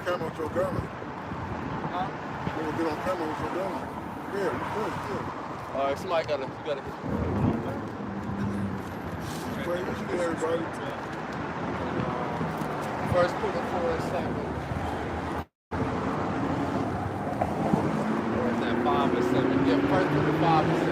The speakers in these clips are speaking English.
camera with your gun. Huh? You want to get on camera with your gun. Yeah, you good. All right, somebody gotta, you gotta get. Pray with you, everybody. First Peter 4:7. Or is that 5 and 7? Yeah, First Peter 5 and 7.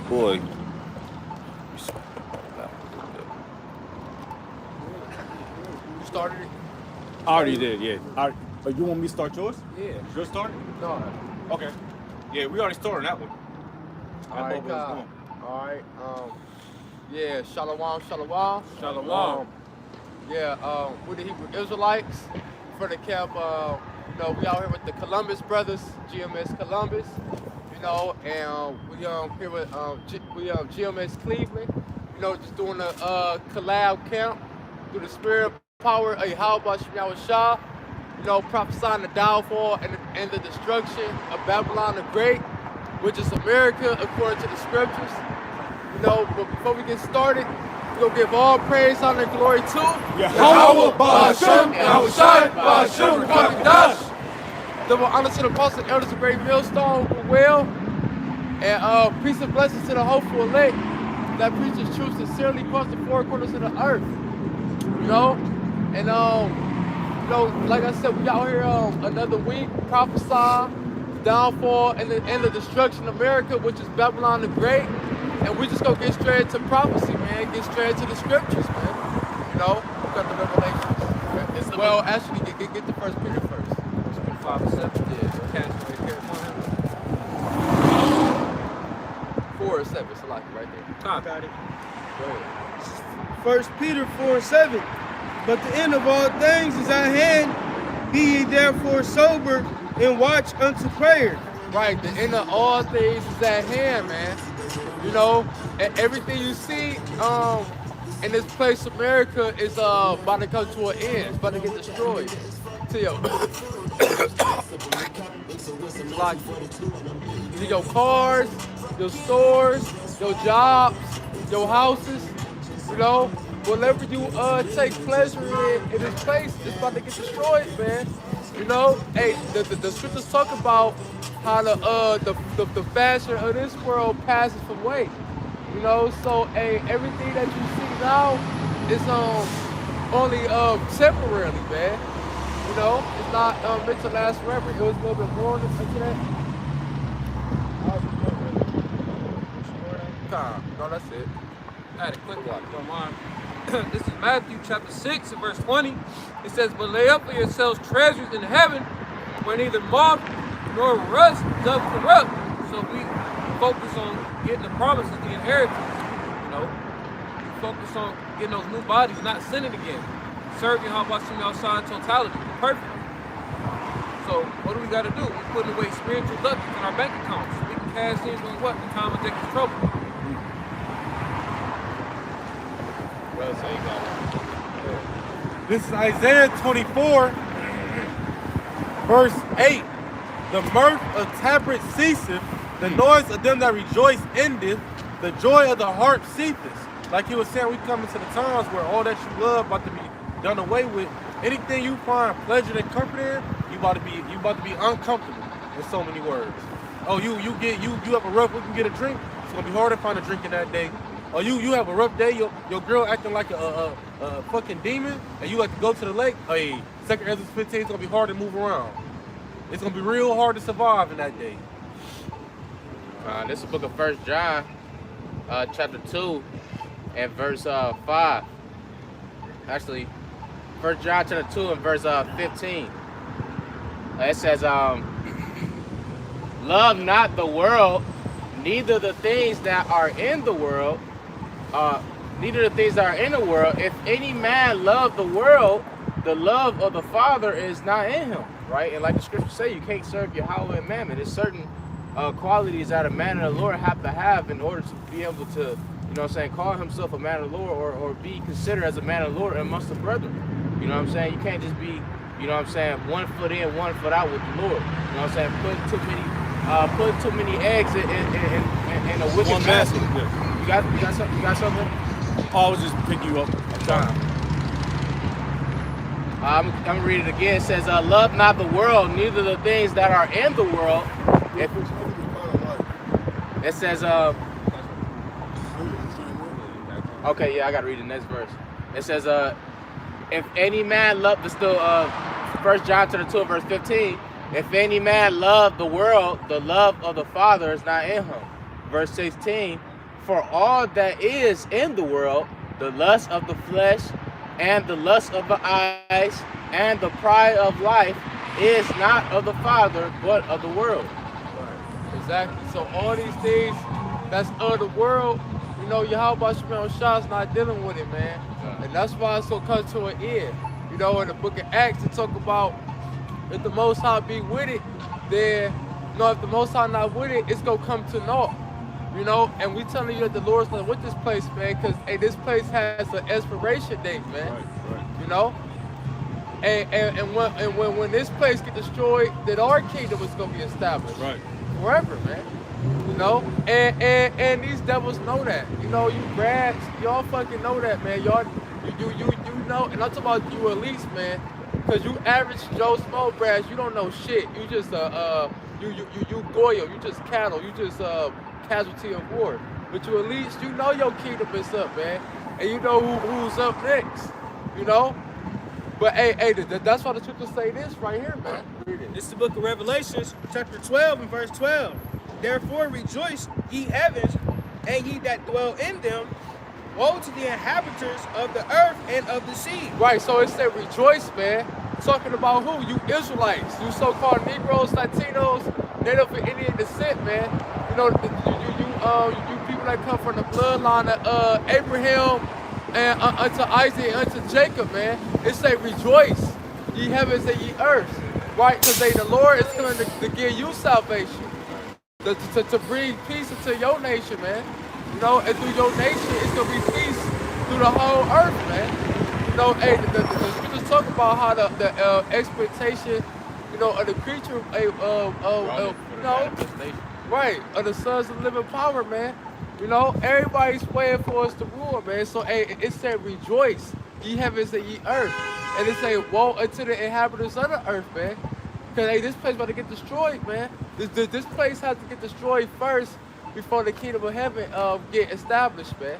Boy. You started it? I already did, yeah. You want me to start yours? Yeah. Yours started? No. Okay. Yeah, we already started that one. All right, Kyle. All right. Yeah, Shalom, Shalom. Shalom. We're the Hebrew Israelites for the camp. We out here with the Columbus brothers, GMS Columbus. And we here with GMS Cleveland. Just doing a collab camp through the spirit power of Yahweh Shemyahu Shah. Prophesying the downfall and the destruction of Babylon the Great, which is America according to the scriptures. But before we get started, we're gonna give all praise, honor, and glory to Yahweh Ba'ashem, Yahushai Ba'ashem Rakadash. Double honor to the apostles and elders of Great Millstone, and peace and blessings to the hopeful elect that preaches truth sincerely across the four corners of the earth. Like I said, we out here another week, prophesy downfall and the destruction of America, which is Babylon the Great, and we just gonna get straight to prophecy, man. Get straight to the scriptures, man. We got the revelations. Actually, get the First Peter first. 5 and 7. Yeah. Cash right here. 4 and 7, so like right there. Got Go it. ahead. 1 Peter 4:7. But the end of all things is at hand. Be ye therefore sober and watch unto prayer. Right, the end of all things is at hand, man. And everything you see in this place, America, is about to come to an end. It's about to get destroyed. To your cars, your stores, your jobs, your houses, whatever you take pleasure in this place, it's about to get destroyed, man. Hey, the scriptures talk about how the fashion of this world passes from away. So hey, everything that you see now is only temporarily, man. It's not meant to last forever. It was a little bit more than that. No, that's it. I had a quick one, if you don't mind. This is Matthew chapter 6 and verse 20. It says, but lay up for yourselves treasures in heaven where neither moth nor rust doth corrupt. So we focus on getting the promises, the inheritance. We focus on getting those new bodies, not sinning again. Serving Yahweh Shemyahu Shah in totality, perfect. So what do we got to do? We're putting away spiritual ducats in our bank accounts. We can cash in when what? The time of Jacob's trouble. This is Isaiah 24, verse 8. The mirth of tabrets ceaseth, the noise of them that rejoice endeth, the joy of the harp ceaseth. Like he was saying, we come into the times where all that you love about to be done away with. Anything you find pleasure and comfort in, you about to be uncomfortable. In so many words. Oh, you have a rough week and get a drink. It's gonna be hard to find a drink in that day. Or you have a rough day. Your girl acting like a fucking demon, and you like to go to the lake. Hey, 2 Ezra 15 is gonna be hard to move around. It's gonna be real hard to survive in that day. This is the book of 1 John, chapter 2, and verse 5. Actually, 1 John chapter 2 and verse 15. It says, love not the world, neither the things that are in the world. If any man love the world, the love of the Father is not in him, right? And like the scriptures say, you can't serve Yahweh and Mammon. There's certain qualities that a man of the Lord have to have in order to be able to, call himself a man of the Lord or be considered as a man of the Lord amongst the brethren. You know what I'm saying? You can't just be, you know what I'm saying, 1 foot in, 1 foot out with the Lord. You know what I'm saying? Putting too many eggs in a wicked One basket. basket. Yeah. You got something? I was just picking you up. I'm sorry. I'm gonna read it again. It says, love not the world, neither the things that are in the world. It says, okay, yeah, I gotta read the next verse. It says, if any man love, this still 1 John 2 verse 15. If any man love the world, the love of the Father is not in him. Verse 16. For all that is in the world, the lust of the flesh, and the lust of the eyes, and the pride of life, is not of the Father, but of the world. Right. Exactly. So all these things that's of the world, you know, Yahweh Shemel Shah's not dealing with it, man. And that's why it's gonna come to an end. You know, in the book of Acts, it talk about if the Most High be with it, then, you know, if the Most High not with it, it's gonna come to naught. You know, and we telling you that the Lord's not with this place, man, because hey, this place has an expiration date, man. Right. You know, and when this place get destroyed, then our kingdom is gonna be established. Right. Forever, man. You know, and these devils know that. You know, you grads, y'all fucking know that, man. Y'all, you know, and I'm talking about you elites, man. Cause you average Joe Smo brads, you don't know shit. You just you goyle, you just cattle, you just casualty of war. But you elites, you know your kingdom is up, man, and you know who's up next. You know. But hey, that's why the scriptures say this right here, man. Read it. This is the book of Revelations, chapter 12 and verse 12. Therefore rejoice, ye heavens, and ye that dwell in them. Woe to the inhabitants of the earth and of the sea. Right, so it said rejoice, man. Talking about who? You Israelites, you so-called Negroes, Latinos, Native and Indian descent, man. You know, you people that come from the bloodline of Abraham and unto Isaac and unto Jacob, man. It say rejoice, ye heavens and ye earth. Right, because the Lord is coming to give you salvation. To bring peace into your nation, man. You know, and through your nation, it's gonna be peace through the whole earth, man. You know, hey, the scriptures talk about how the expectation, you know, of the creature, you know, right, of the sons of living power, man. You know, everybody's waiting for us to rule, man. So, hey, it said rejoice, ye heavens and ye earth, and it say woe unto the inhabitants of the earth, man. Cause hey, this place about to get destroyed, man. This place has to get destroyed first before the kingdom of heaven get established, man.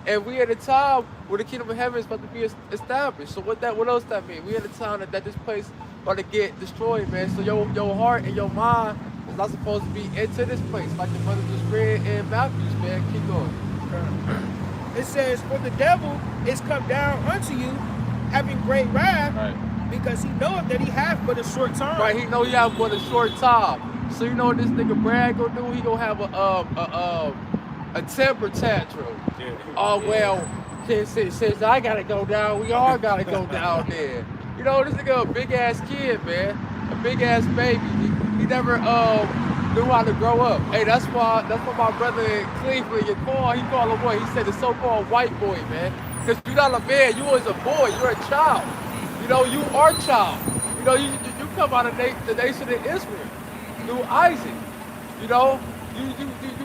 And we at a time where the kingdom of heaven is about to be established. So what else that mean? We at a time that this place about to get destroyed, man. So your heart and your mind is not supposed to be into this place, like the brother just read in Matthews, man. Keep going. It says, for the devil is come down unto you, having great wrath, because he knoweth that he hath but a short time. Right, he know he have but a short time. So you know what this nigga Brad gonna do? He gonna have a temper tantrum. Yeah. Oh well, since I gotta go down, we all gotta go down there. You know, this nigga a big ass kid, man, a big ass baby. He never knew how to grow up. Hey, that's why my brother in Cleveland, he called him what? He said the so-called white boy, man. Cause you're not a man, you was a boy, you're a child. You know, you are a child. You know, you come out of the nation of Israel. Through Isaac, you know, you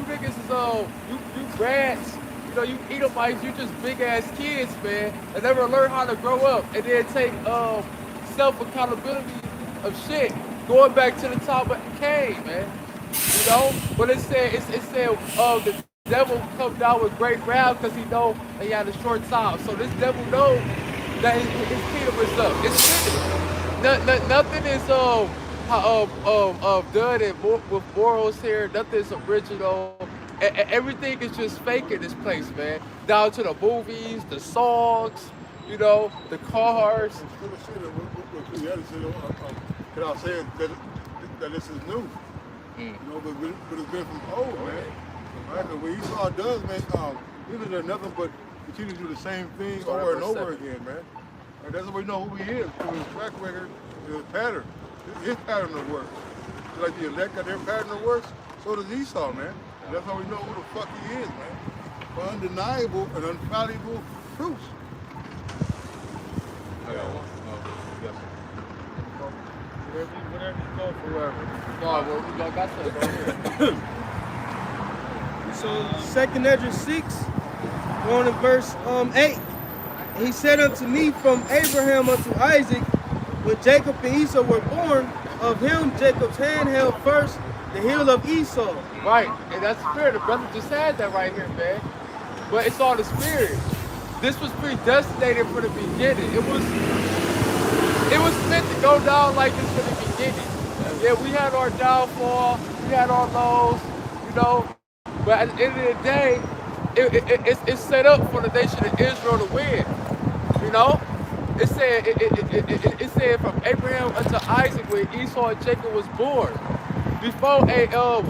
niggas is you brats, you know, you Edomites, you just big ass kids, man, that never learn how to grow up and then take self accountability of shit, going back to the top of Cain, man. You know, but it said the devil come down with great wrath because he know that he had a short time. So this devil knows that his kingdom is up. It's finished. Nothing is done with morals here. Nothing's original. Everything is just fake in this place, man. Down to the movies, the songs, you know, the cars. Can I say that this is new? You know, but it's been from old, man. Right? When Esau does, man, he doesn't do nothing but continue to do the same thing over and over again, man. Right? That's how we know who he is. Through his track record, his pattern. His pattern of work. Just like the elect got their pattern of works, so does Esau, man. And that's how we know who the fuck he is, man. For undeniable and unfallible proofs. I got one. together. Whatever you go for. Whoever. No, well, we got to go ahead. So 2 Ezra 6, going to verse 8. He said unto me, from Abraham unto Isaac, when Jacob and Esau were born, of him Jacob's hand held first the heel of Esau. Right, and that's the spirit. The brother just had that right here, man. But it's all the spirit. This was predestinated for the beginning. It was meant to go down like this from the beginning. Yeah, we had our downfall, we had our lows, you know. But at the end of the day, it's set up for the nation of Israel to win. You know? It said from Abraham unto Isaac when Esau and Jacob was born. Before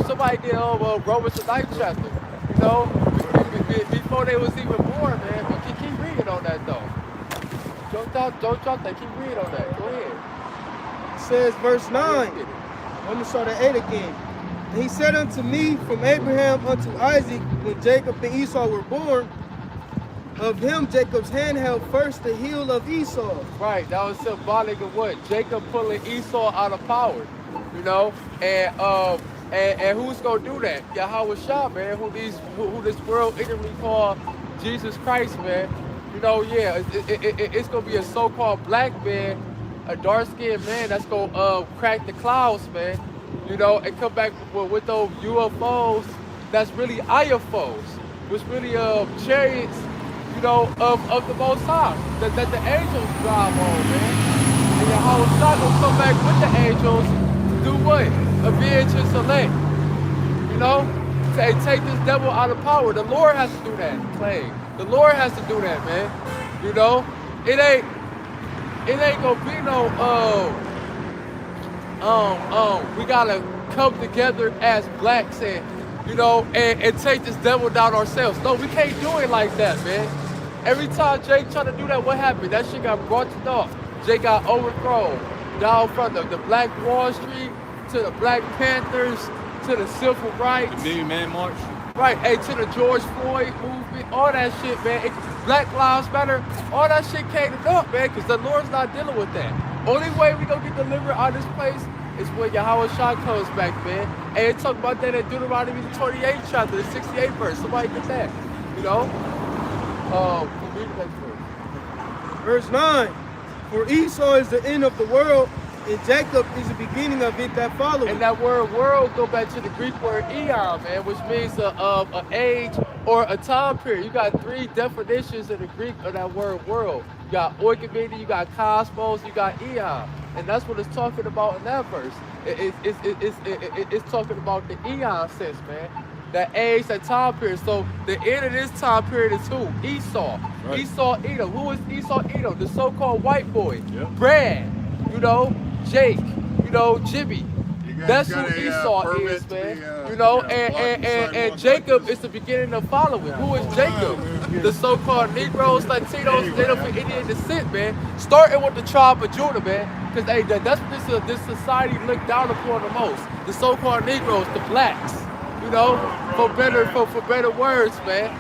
somebody get Romans the 9th chapter. You know? Before they was even born, man. But keep reading on that though. Don't drop that. Keep reading on that. Go ahead. It says verse 9. Let me start at 8 again. And he said unto me, from Abraham unto Isaac, when Jacob and Esau were born, of him Jacob's hand held first the heel of Esau. Right, that was symbolic of what? Jacob pulling Esau out of power. You know? And who's gonna do that? Yahweh Shah, man, who this world ignorantly call Jesus Christ, man. You know, yeah, it's gonna be a so-called black man, a dark-skinned man that's gonna crack the clouds, man. You know, and come back with those UFOs that's really IFOs, which really chariots, you know, of the Most High, that the angels drive on, man. And Yahweh Shah will come back with the angels to do what? Avenge and select. You know? Take this devil out of power. The Lord has to do that, Clay. The Lord has to do that, man. You know? It ain't gonna be no we gotta come together as blacks and, you know, and take this devil down ourselves. No, we can't do it like that, man. Every time Jake tried to do that, what happened? That shit got brought to off. Jake got overthrown. Down from the Black Wall Street to the Black Panthers to the Civil Rights. The Million Man March. Right, hey, to the George Floyd movement, all that shit, man. Black Lives Matter, all that shit came up, man, because the Lord's not dealing with that. Only way we gonna get delivered out of this place is when Yahweh Shah comes back, man. And they talk about that in Deuteronomy the 28th chapter, the 68th verse. Somebody get that, you know? Read the next verse. Verse 9. For Esau is the end of the world, and Jacob is the beginning of it that followeth. And that word world go back to the Greek word eon, man, which means an age or a time period. You got three definitions in the Greek of that word world. You got oikoumene, you got cosmos, you got eon. And that's what it's talking about in that verse. It's talking about the eon sense, man. That age, that time period. So the end of this time period is who? Esau. Right. Esau Edom. Who is Esau Edom? The so-called white boy. Yep. Brad. You know, Jake. You know, Jimmy. That's who Esau is, man. You know, and Jacob is the beginning of following. Who is Jacob? The so-called Negroes, Latinos, Native and Indian descent, man. Starting with the tribe of Judah, man. Because hey, that's what this society looked down upon the most. The so-called Negroes, the blacks. You know, for better words, man.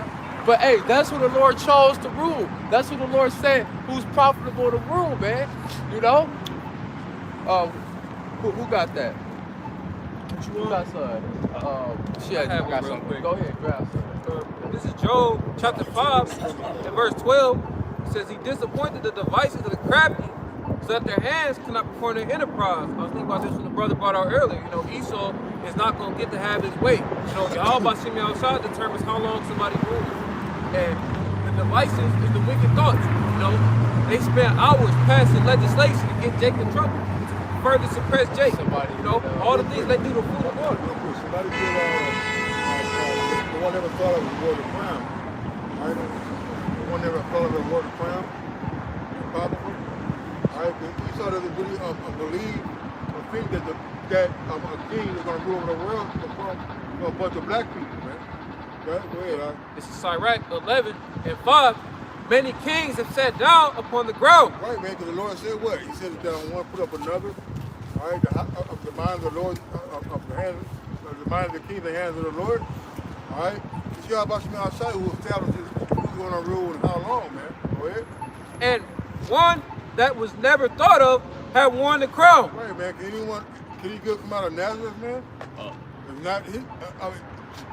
But hey, that's who the Lord chose to rule. That's who the Lord said who's profitable to rule, man. You know? Who got that? Who got some? Shit, I have got one real some. quick. Go ahead, grab some. This is Job chapter 5 and verse 12. It says, he disappointed the devices of the crafty so that their hands cannot perform their enterprise. I was thinking about this when the brother brought out earlier. You know, Esau is not going to get to have his way. You know, Yahweh Shimi outside determines how long somebody rules. And the devices is the wicked thoughts. You know, they spend hours passing legislation to get Jake in trouble, to further suppress Jake. You know, all the things they do to fool the Lord. Somebody did, the one never thought of the word of crown. Right? The one never thought of the word of crown. Probably. Right? Esau doesn't really believe or think that a king is going to rule over the world for a bunch of black people, man. Right? Go ahead, all right? This is Sirach 11 and 5. Many kings have sat down upon the ground. Right, man, because the Lord said what? He said that one put up another. All right, the mind of the Lord, the mind of the king, the hands of the Lord. All right? It's Yahweh Shemi outside who establishes who's going to rule and how long, man. Go ahead. And one that was never thought of had won the crown. Right, man. Can he come out of Nazareth, man? If not, if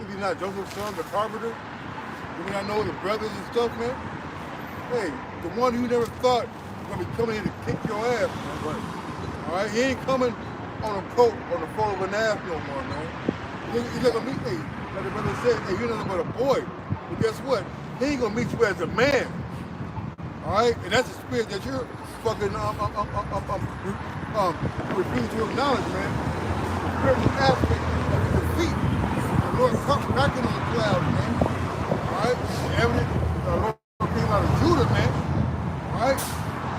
he's not Joseph's son, the carpenter, do we not know his brothers and stuff, man? Hey, the one you never thought was gonna be coming in to kick your ass, man. Right. All right, he ain't coming on a coat on the foal of an ass no more, man. He's not gonna meet me. Like the brother said, hey, you're nothing but a boy. But guess what? He ain't gonna meet you as a man. All right, and that's the spirit that you're fucking refusing to acknowledge, man. The spiritual aspect of the defeat. The Lord comes cracking on the clouds, man. All right, the evidence, the Lord came out of Judah, man. All right,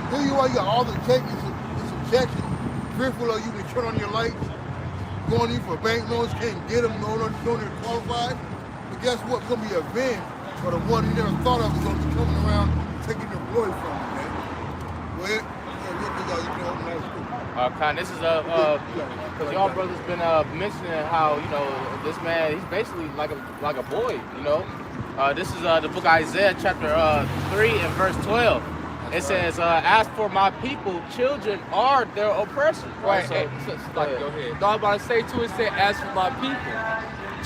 here you are, you got all the check in subjection, fearful of you to turn on your lights, going in for bank loans, can't get them, no, they're qualified. But guess what? It's gonna be avenged for the one you never thought of is gonna be coming around taking the glory from you, man. Go ahead. Con, this is because y'all brothers been mentioning how, you know, this man, he's basically like a boy, you know. This is the book of Isaiah chapter 3 and verse 12. It says, as for my people, children are their oppressors. Right, so, go ahead. No, I'm about to say too, it said, as for my people,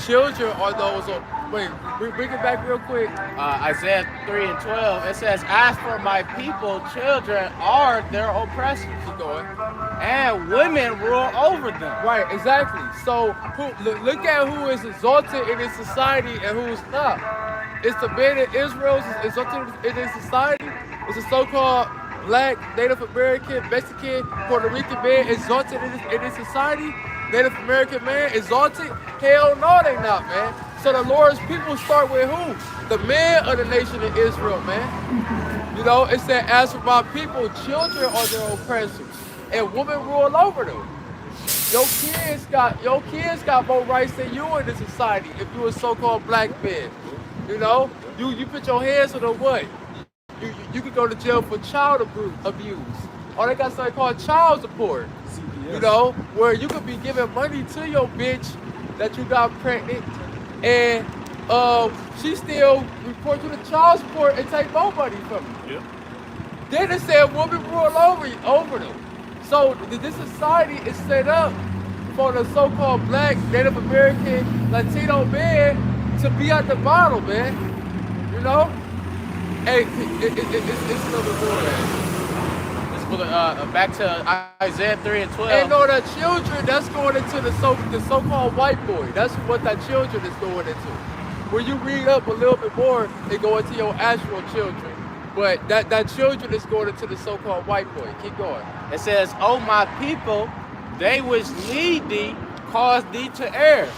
children are those, wait, bring it back real quick. Isaiah 3 and 12, it says, as for my people, children are their oppressors. Keep going. And women rule over them. Right, exactly. So look at who is exalted in this society and who's not. It's the men in Israel is exalted in this society. It's the so-called Black, Native American, Mexican, Puerto Rican man exalted in this society. Native American man exalted? Hell no, they not, man. So the Lord's people start with who? The man of the nation of Israel, man. You know, it said, as for my people, children are their oppressors, and women rule over them. Your kids got more rights than you in this society if you a so-called black man. You know, you put your hands on the what? You could go to jail for child abuse. Or they got something called child support. CPS. You know, where you could be giving money to your bitch that you got pregnant, and she still report you to child support and take more money from you. Yeah. Then it said women rule over them. So this society is set up for the so-called Black, Native American, Latino man to be at the bottom, man. You know? Hey, it's another more, man. This book, back to Isaiah 3 and 12. And no, the children, that's going into the so-called white boy. That's what that children is going into. When you read up a little bit more, they go into your actual children. But that children is going into the so-called white boy. Keep going. It says, O my people, they which need thee, cause thee to err,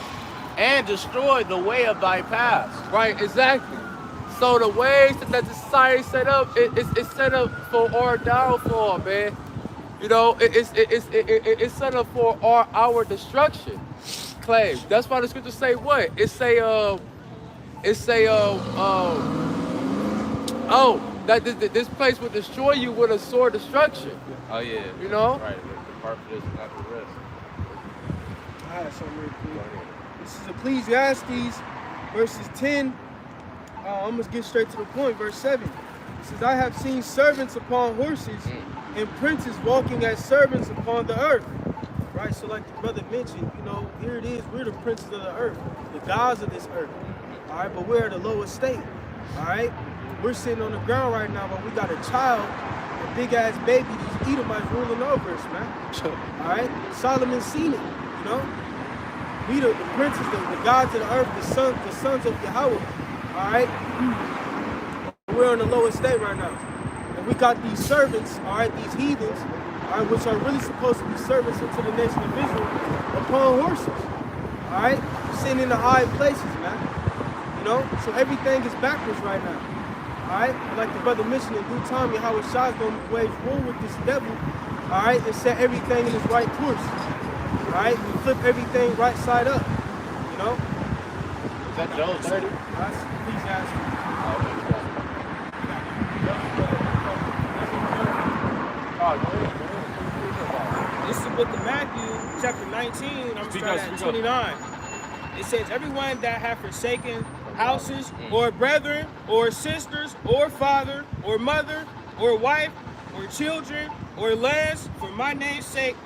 and destroy the way of thy paths. Right, exactly. So the ways that the society set up, it's set up for our downfall, man. You know, it's set up for our destruction. Claim. That's why the scriptures say what? That this place will destroy you with a sword destruction. Oh yeah. You know? Right. The part for this and not the rest. I had something real quick. This is Ecclesiastes verses 10. I'm going to get straight to the point. Verse 7. It says, I have seen servants upon horses and princes walking as servants upon the earth. Right? So like the brother mentioned, you know, here it is. We're the princes of the earth, the gods of this earth. All right? But we're at a lower state. All right? We're sitting on the ground right now, but we got a child, a big-ass baby, these Edomites ruling over us, man. All right? Solomon seen it, you know? We the princes, the gods of the earth, the sons of Yahweh. All right? We're in the lowest state right now. And we got these servants, all right, these heathens, all right, which are really supposed to be servants unto the nation of Israel upon horses. All right? Sitting in the high places, man. You know? So everything is backwards right now. All right? Like the brother mentioned, in due time, Yahweh Shah is going to wage war with this devil, all right, and set everything in its right course. All right? We flip everything right side up, you know? Is that Joel 30? Please ask me. This is the book of Matthew, chapter 19, I'm starting at 29. It says, everyone that hath forsaken houses, or brethren, or sisters, or father, or mother, or wife, or children, or lands, for my name's sake,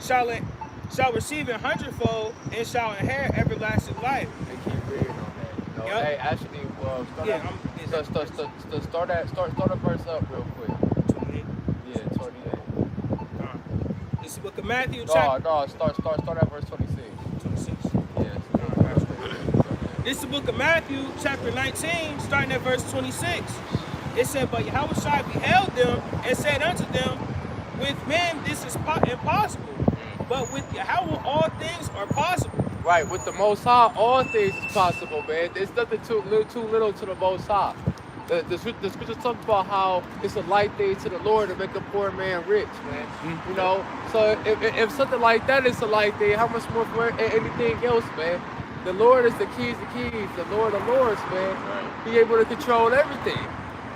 shall receive 100-fold and shall inherit everlasting life. And keep reading on that. You know? Yep. Hey, actually, start that verse up real quick. 28. Yeah, 28. This is the book of Matthew, No, chapter start at verse 26. 26. Yes. This is the book of Matthew, chapter 19, starting at verse 26. It said, but Yahushua beheld them and said unto them, with men this is impossible, but with Yahweh all things are possible. Right, with the Most High, all things is possible, man. There's nothing too little to the Most High. The scriptures talk about how it's a light thing to the Lord to make a poor man rich, man. Mm-hmm. You know, so if something like that is a light thing, how much more for anything else, man? The Lord is the keys, the Lord of Lords, man. Right. He able to control everything.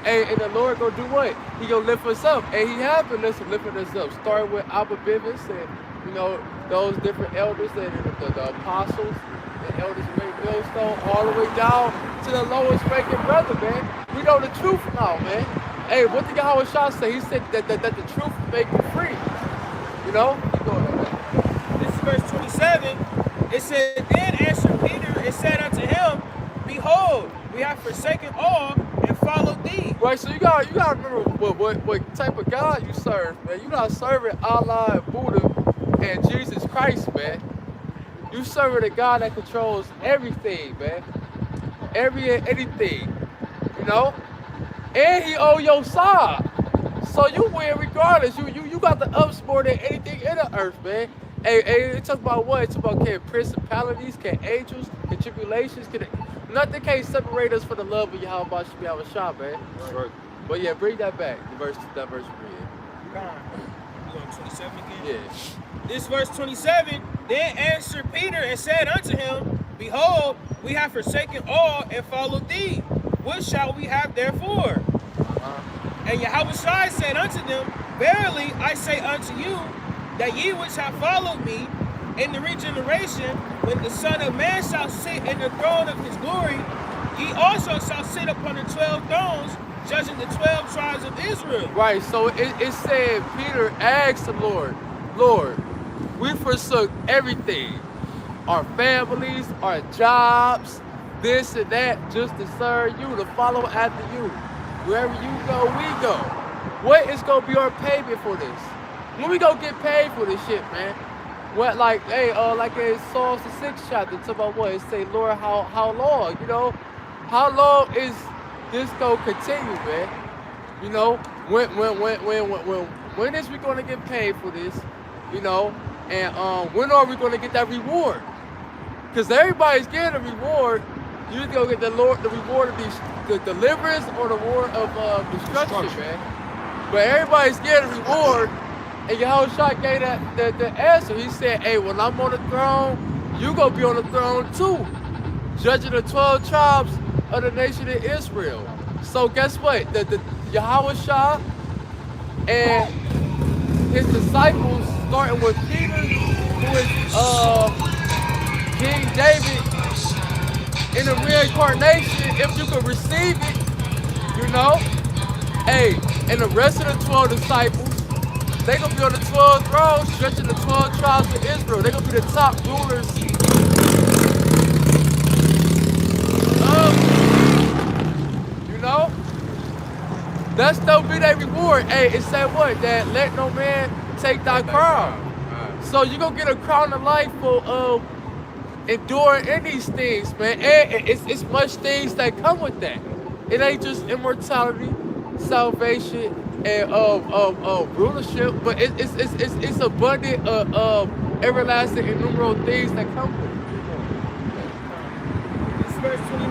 And the Lord gonna do what? He gonna lift us up. And he has been lifting us up. Starting with Abba Bivens and, you know, those different elders and the apostles, the elders of Ray Millstone, all the way down to the lowest ranking brother, man. We know the truth now, man. Hey, what did Yahweh Shah say? He said that the truth will make you free. You know? Keep going, man. This is verse 27. It said, then answered Peter and said unto him, behold, we have forsaken all and followed thee. Right, so you gotta remember what type of God you serve, man. You're not serving Allah and Buddha and Jesus Christ, man. You serving a God that controls everything, man. Anything. You know? And he on your side. So you win regardless. You got the ups more than anything in the earth, man. Hey, it talk about what? It talk about can principalities, can angels, can tribulations, nothing can separate us from the love of Yahweh should be our shot, man. Right. But yeah, bring that back. That verse we You on 27 again? Yeah. This verse 27, then answered Peter and said unto him, behold, we have forsaken all and followed thee. What shall we have therefore? And Yahushua said unto them, verily I say unto you, that ye which have followed me in the regeneration, when the Son of Man shall sit in the throne of his glory, ye also shall sit upon the 12 thrones, judging the 12 tribes of Israel. Right, so it said Peter asked the Lord, we forsook everything, our families, our jobs, this and that, just to serve you, to follow after you. Wherever you go, we go. What is going to be our payment for this? When we gonna get paid for this shit, man? What, like, hey, like in Psalms the 6th chapter, talk about what? It say, Lord, how long? You know, how long is this gonna continue, man? You know, when is we gonna get paid for this? You know, and when are we gonna get that reward? Because everybody's getting a reward. You either gonna get the reward of the deliverance or the reward of destruction, man. But everybody's getting a reward. And Yahushua gave the answer. He said, hey, when I'm on the throne, you gonna be on the throne too, judging the 12 tribes of the nation of Israel. So guess what? The Yahushua and his disciples, starting with Peter, who is King David in the reincarnation, if you could receive it, you know? Hey, and the rest of the 12 disciples, they gonna be on the 12 thrones, stretching the 12 tribes of Israel. They gonna be the top rulers. You know? That's still be their reward. Hey, it said what? That let no man take thy crown. So you gonna get a crown of life for enduring in these things, man. And it's much things that come with that. It ain't just immortality, salvation, and rulership, but it's abundant everlasting innumerable things that come with it. This is verse 29,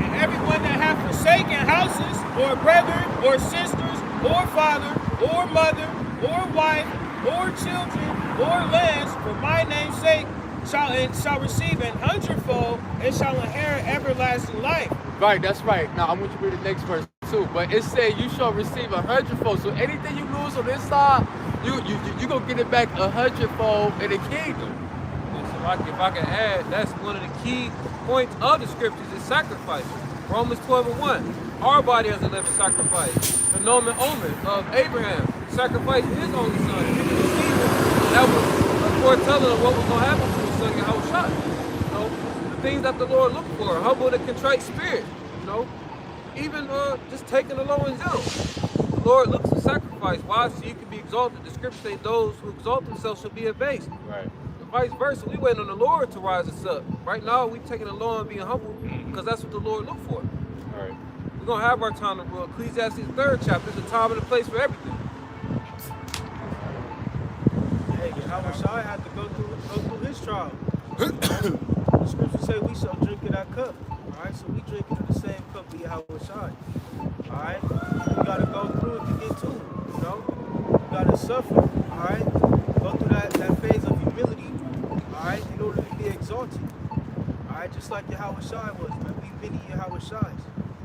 and everyone that hath forsaken houses, or brethren, or sisters, or father, or mother, or wife, or children, or lands, for my name's sake, shall receive 100-fold and shall inherit everlasting life. Right, that's right. Now I'm going to read the next verse too. But it said you shall receive 100-fold. So anything you lose on this side, you gonna get it back 100-fold in the kingdom. So if I can add, that's one of the key points of the scriptures is sacrifice. Romans 12:1. Our body is a living sacrifice. the nomen omen of Abraham, sacrificing his only son. That was a foretelling of what was going to happen to his son Yahushua. You know, the things that the Lord looked for, a humble and contrite spirit. You know, even just taking the low and zeal. The Lord looks for sacrifice. Why? So you can be exalted. The scripture says those who exalt themselves shall be abased. Right. And vice versa. We waiting on the Lord to rise us up. Right now, we taking the low and being humble because that's what the Lord looked for. Right. We're going to have our time to rule. Ecclesiastes 3rd chapter is the time and the place for everything. Hey, Yahushua had to go through his trial. The scriptures say we shall drink of that cup. Alright, so we drinking of the same cup with Yahushua. Alright? We gotta go through it to get to it, you know? We gotta suffer, alright? Go through that phase of humility, alright, in order to be exalted. Alright, just like Yahushua was, man. We many Yahushuas.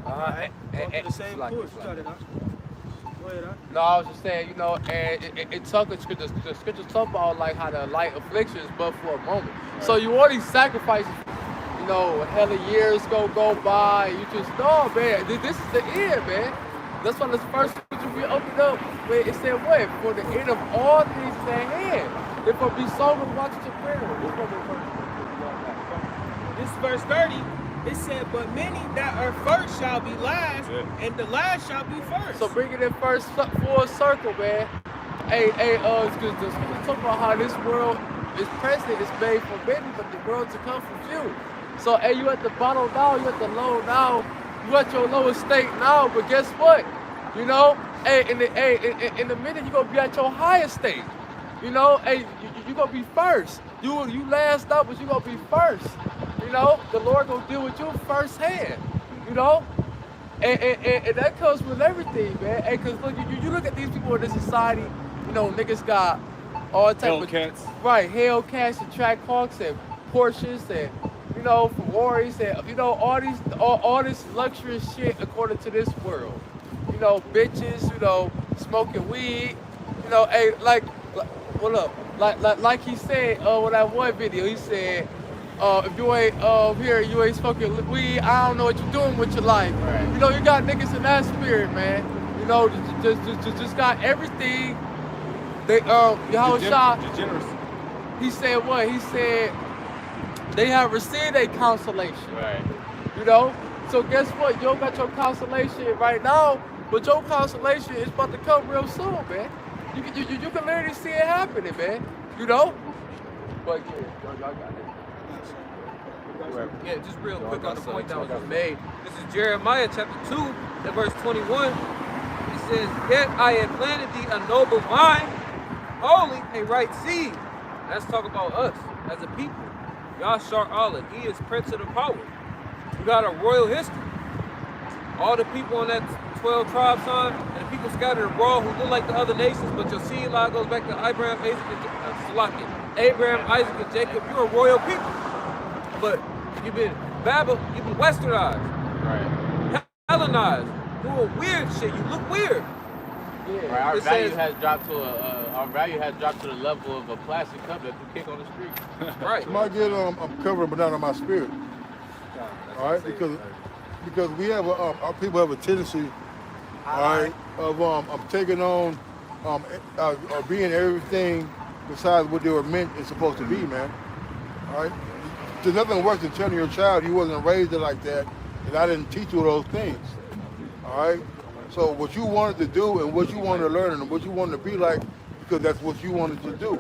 Alright? Go through the same course. You got it, huh? Go ahead, huh? No, I was just saying, you know, and it talk the scriptures talk about like how the light affliction is but for a moment. Right. So you already sacrifices, you know, hell of years go by. You just know, man, this is the end, man. That's why this first scripture we opened up where it said what? For the end of all things is at hand. Therefore be sober and watch your prayer. This is verse 30. It said, but many that are first shall be last, and the last shall be first. So bring it in first full circle, man. Hey, it's good to talk about how this world is present, it's made for many, but the world to come for few. So, hey, you at the bottom now, you at the low now, you at your lowest state now, but guess what? You know, hey, in a minute you're gonna be at your highest state. You know, hey, you gonna be first. You last up, but you gonna be first. You know, the Lord gonna deal with you firsthand. You know, and that comes with everything, man. Hey, cause look, you look at these people in this society. You know, niggas got all type of Hellcats. Right, Hellcats and Trackhawks and Porsches and you know Ferraris and you know all this luxurious shit according to this world. You know, bitches. You know, smoking weed. You know, hey, like what up? Like he said with that one video, he said. If you ain't here, you ain't smoking weed, I don't know what you're doing with your life. Right. You know, you got niggas in that spirit, man. You know, just got everything. They Yahushua, Degeneracy. he said what? He said they have received a consolation. Right. You know? So guess what? You don't got your consolation right now, but your consolation is about to come real soon, man. You can literally see it happening, man. You know? But yeah, y'all got it. Yeah, just real quick on the point that was just made. This is Jeremiah chapter 2 and verse 21. It says, yet I have planted thee a noble vine, holy and right seed. That's talking about us as a people. Yashar Allah, he is Prince of the power. We got a royal history. All the people on that 12 tribe sign and the people scattered abroad who look like the other nations, but your seed line goes back to Abraham, Isaac, and Jacob. You're a royal people. But you've been westernized, Right. Hellenized, doing weird shit. You look weird. Yeah. Right. Our It value says- has dropped to the level of a plastic cup that you kick on the street. Right. You might get I'm covering, but not on my spirit. All right, because we have our people have a tendency, all right, of taking on being everything besides what they were meant and supposed to be, man. All right. There's nothing worse than telling your child you wasn't raised like that, and I didn't teach you those things. All right. So what you wanted to do and what you wanted to learn and what you wanted to be like, because that's what you wanted to do.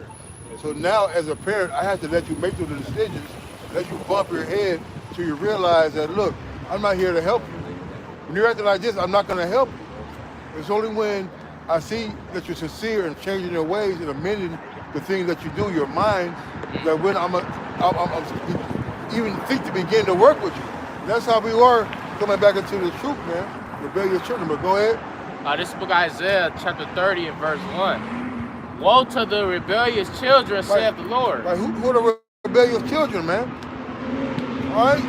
So now, as a parent, I have to let you make those decisions, let you bump your head till you realize that, look, I'm not here to help you. When you're acting like this, I'm not going to help you. It's only when I see that you're sincere and changing your ways and amending the things that you do, your mind, that when I'm even think to begin to work with you. That's how we are coming back into the truth, man. Rebellious children. But go ahead. This is book of Isaiah, chapter 30 and verse 1. Woe to the rebellious children, saith the Lord. Right. Who are the rebellious children, man? All right?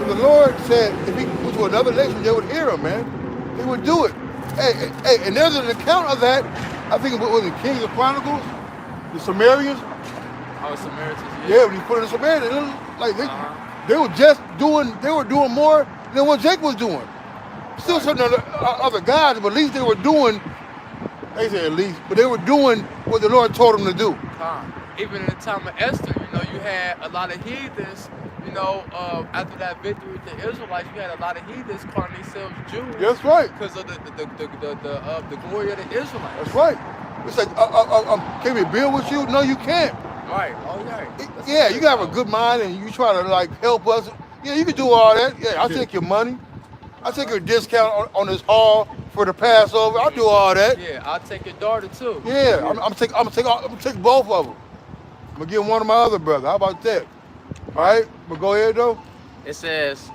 The Lord said if he went to another nation, they would hear him, man. They would do it. Hey, and there's an account of that. I think it was in Kings of Chronicles, the Sumerians. Oh, Samaritans. Yeah, when he put in the Sumerians, like they were just doing, they were doing more than what Jake was doing. Still certain other guys, but at least they were doing, they say at least, but they were doing what the Lord told them to do. Even in the time of Esther, you know, you had a lot of heathens, you know, after that victory with the Israelites, you had a lot of heathens calling themselves Jews. That's right. Because of the glory of the Israelites. That's right. It's like, can we build with you? No, you can't. Right. Oh, yeah. Yeah, you gotta have a good mind and you try to like help us. Yeah, you can do all that. Yeah, I'll take your money. I'll take your discount on this hall for the Passover. I'll do all that. Yeah, I'll take your daughter too. Yeah, I'm gonna take both of them. I'm gonna give one of my other brothers. How about that? All right, but go ahead though. It says,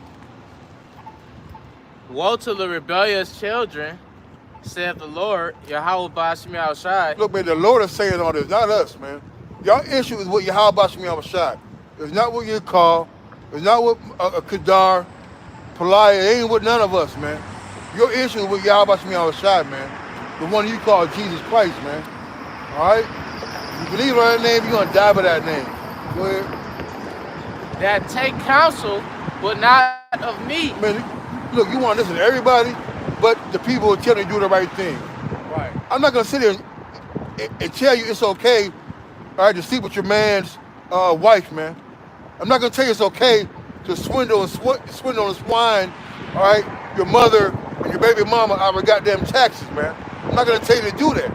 "Woe to the rebellious children, saith the Lord, Yahweh Bashmi Al-Shai." Look, man, the Lord is saying all this, not us, man. Y'all issue is what Yahweh Bashmi Al-Shai. It's not what you call. It's not what Kedar, Peliah. It ain't with none of us, man. Your issue is with Yahweh Bashmi Al-Shai, man. The one you call Jesus Christ, man. All right? You believe in that name, you're gonna die by that name. Go ahead. That take counsel, but not of me. Man, look, you want to listen to everybody, but the people who tell you to do the right thing. Right. I'm not gonna sit here and tell you it's okay, all right, to sleep with your man's wife, man. I'm not gonna tell you it's okay to swindle and swine, all right, your mother and your baby mama out of goddamn taxes, man. I'm not gonna tell you to do that.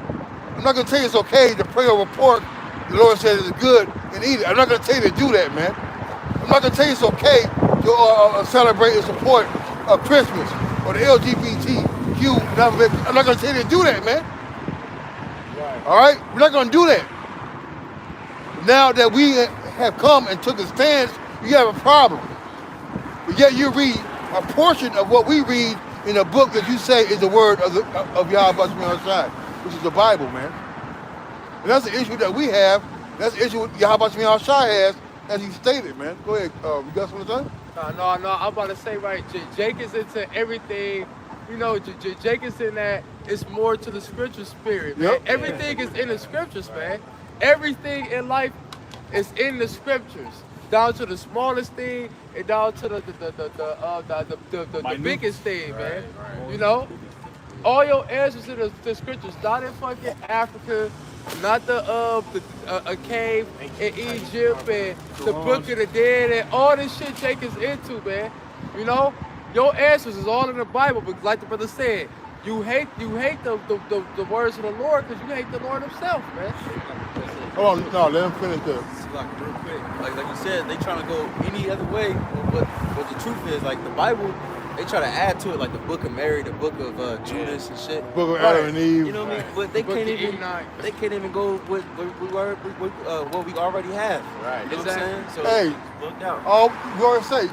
I'm not gonna tell you it's okay to pray over pork. The Lord said it's good and eat it. I'm not gonna tell you to do that, man. I'm not gonna tell you it's okay to celebrate and support Christmas or the LGBTQ. I'm not gonna tell you to do that, man. Right. All right, we're not gonna do that. Now that we have come and took a stance, you have a problem. But yet you read a portion of what we read in a book that you say is the word of Yahweh Bashmi Al-Shai, which is the Bible, man. And that's the issue that we have. That's the issue Yahweh Bashmi Al-Shai has, as he stated, man. Go ahead. You got something to say? No. I'm about to say, right, Jake is into everything. You know, Jake is in that. It's more to the scripture spirit, man. Yep. Everything is in the scriptures, man. Everything in life is in the scriptures, down to the smallest thing and down to the biggest thing, man. Right. You know, all your answers in the scriptures, not in fucking Africa, not a cave in Egypt and the Book of the Dead and all this shit Jake is into, man. You know, your answers is all in the Bible, but like the brother said, you hate the words of the Lord because you hate the Lord himself, man. Hold on, no, let him finish that. Like real quick, like you said, they trying to go any other way. But the truth is, like the Bible, they try to add to it, like the Book of Mary, the Book of Judas and shit. Book of Adam and Eve. You know what I mean? But they can't even. They can't even go with what we already have. Right. You know what I'm saying? So hey, look down. all you always say,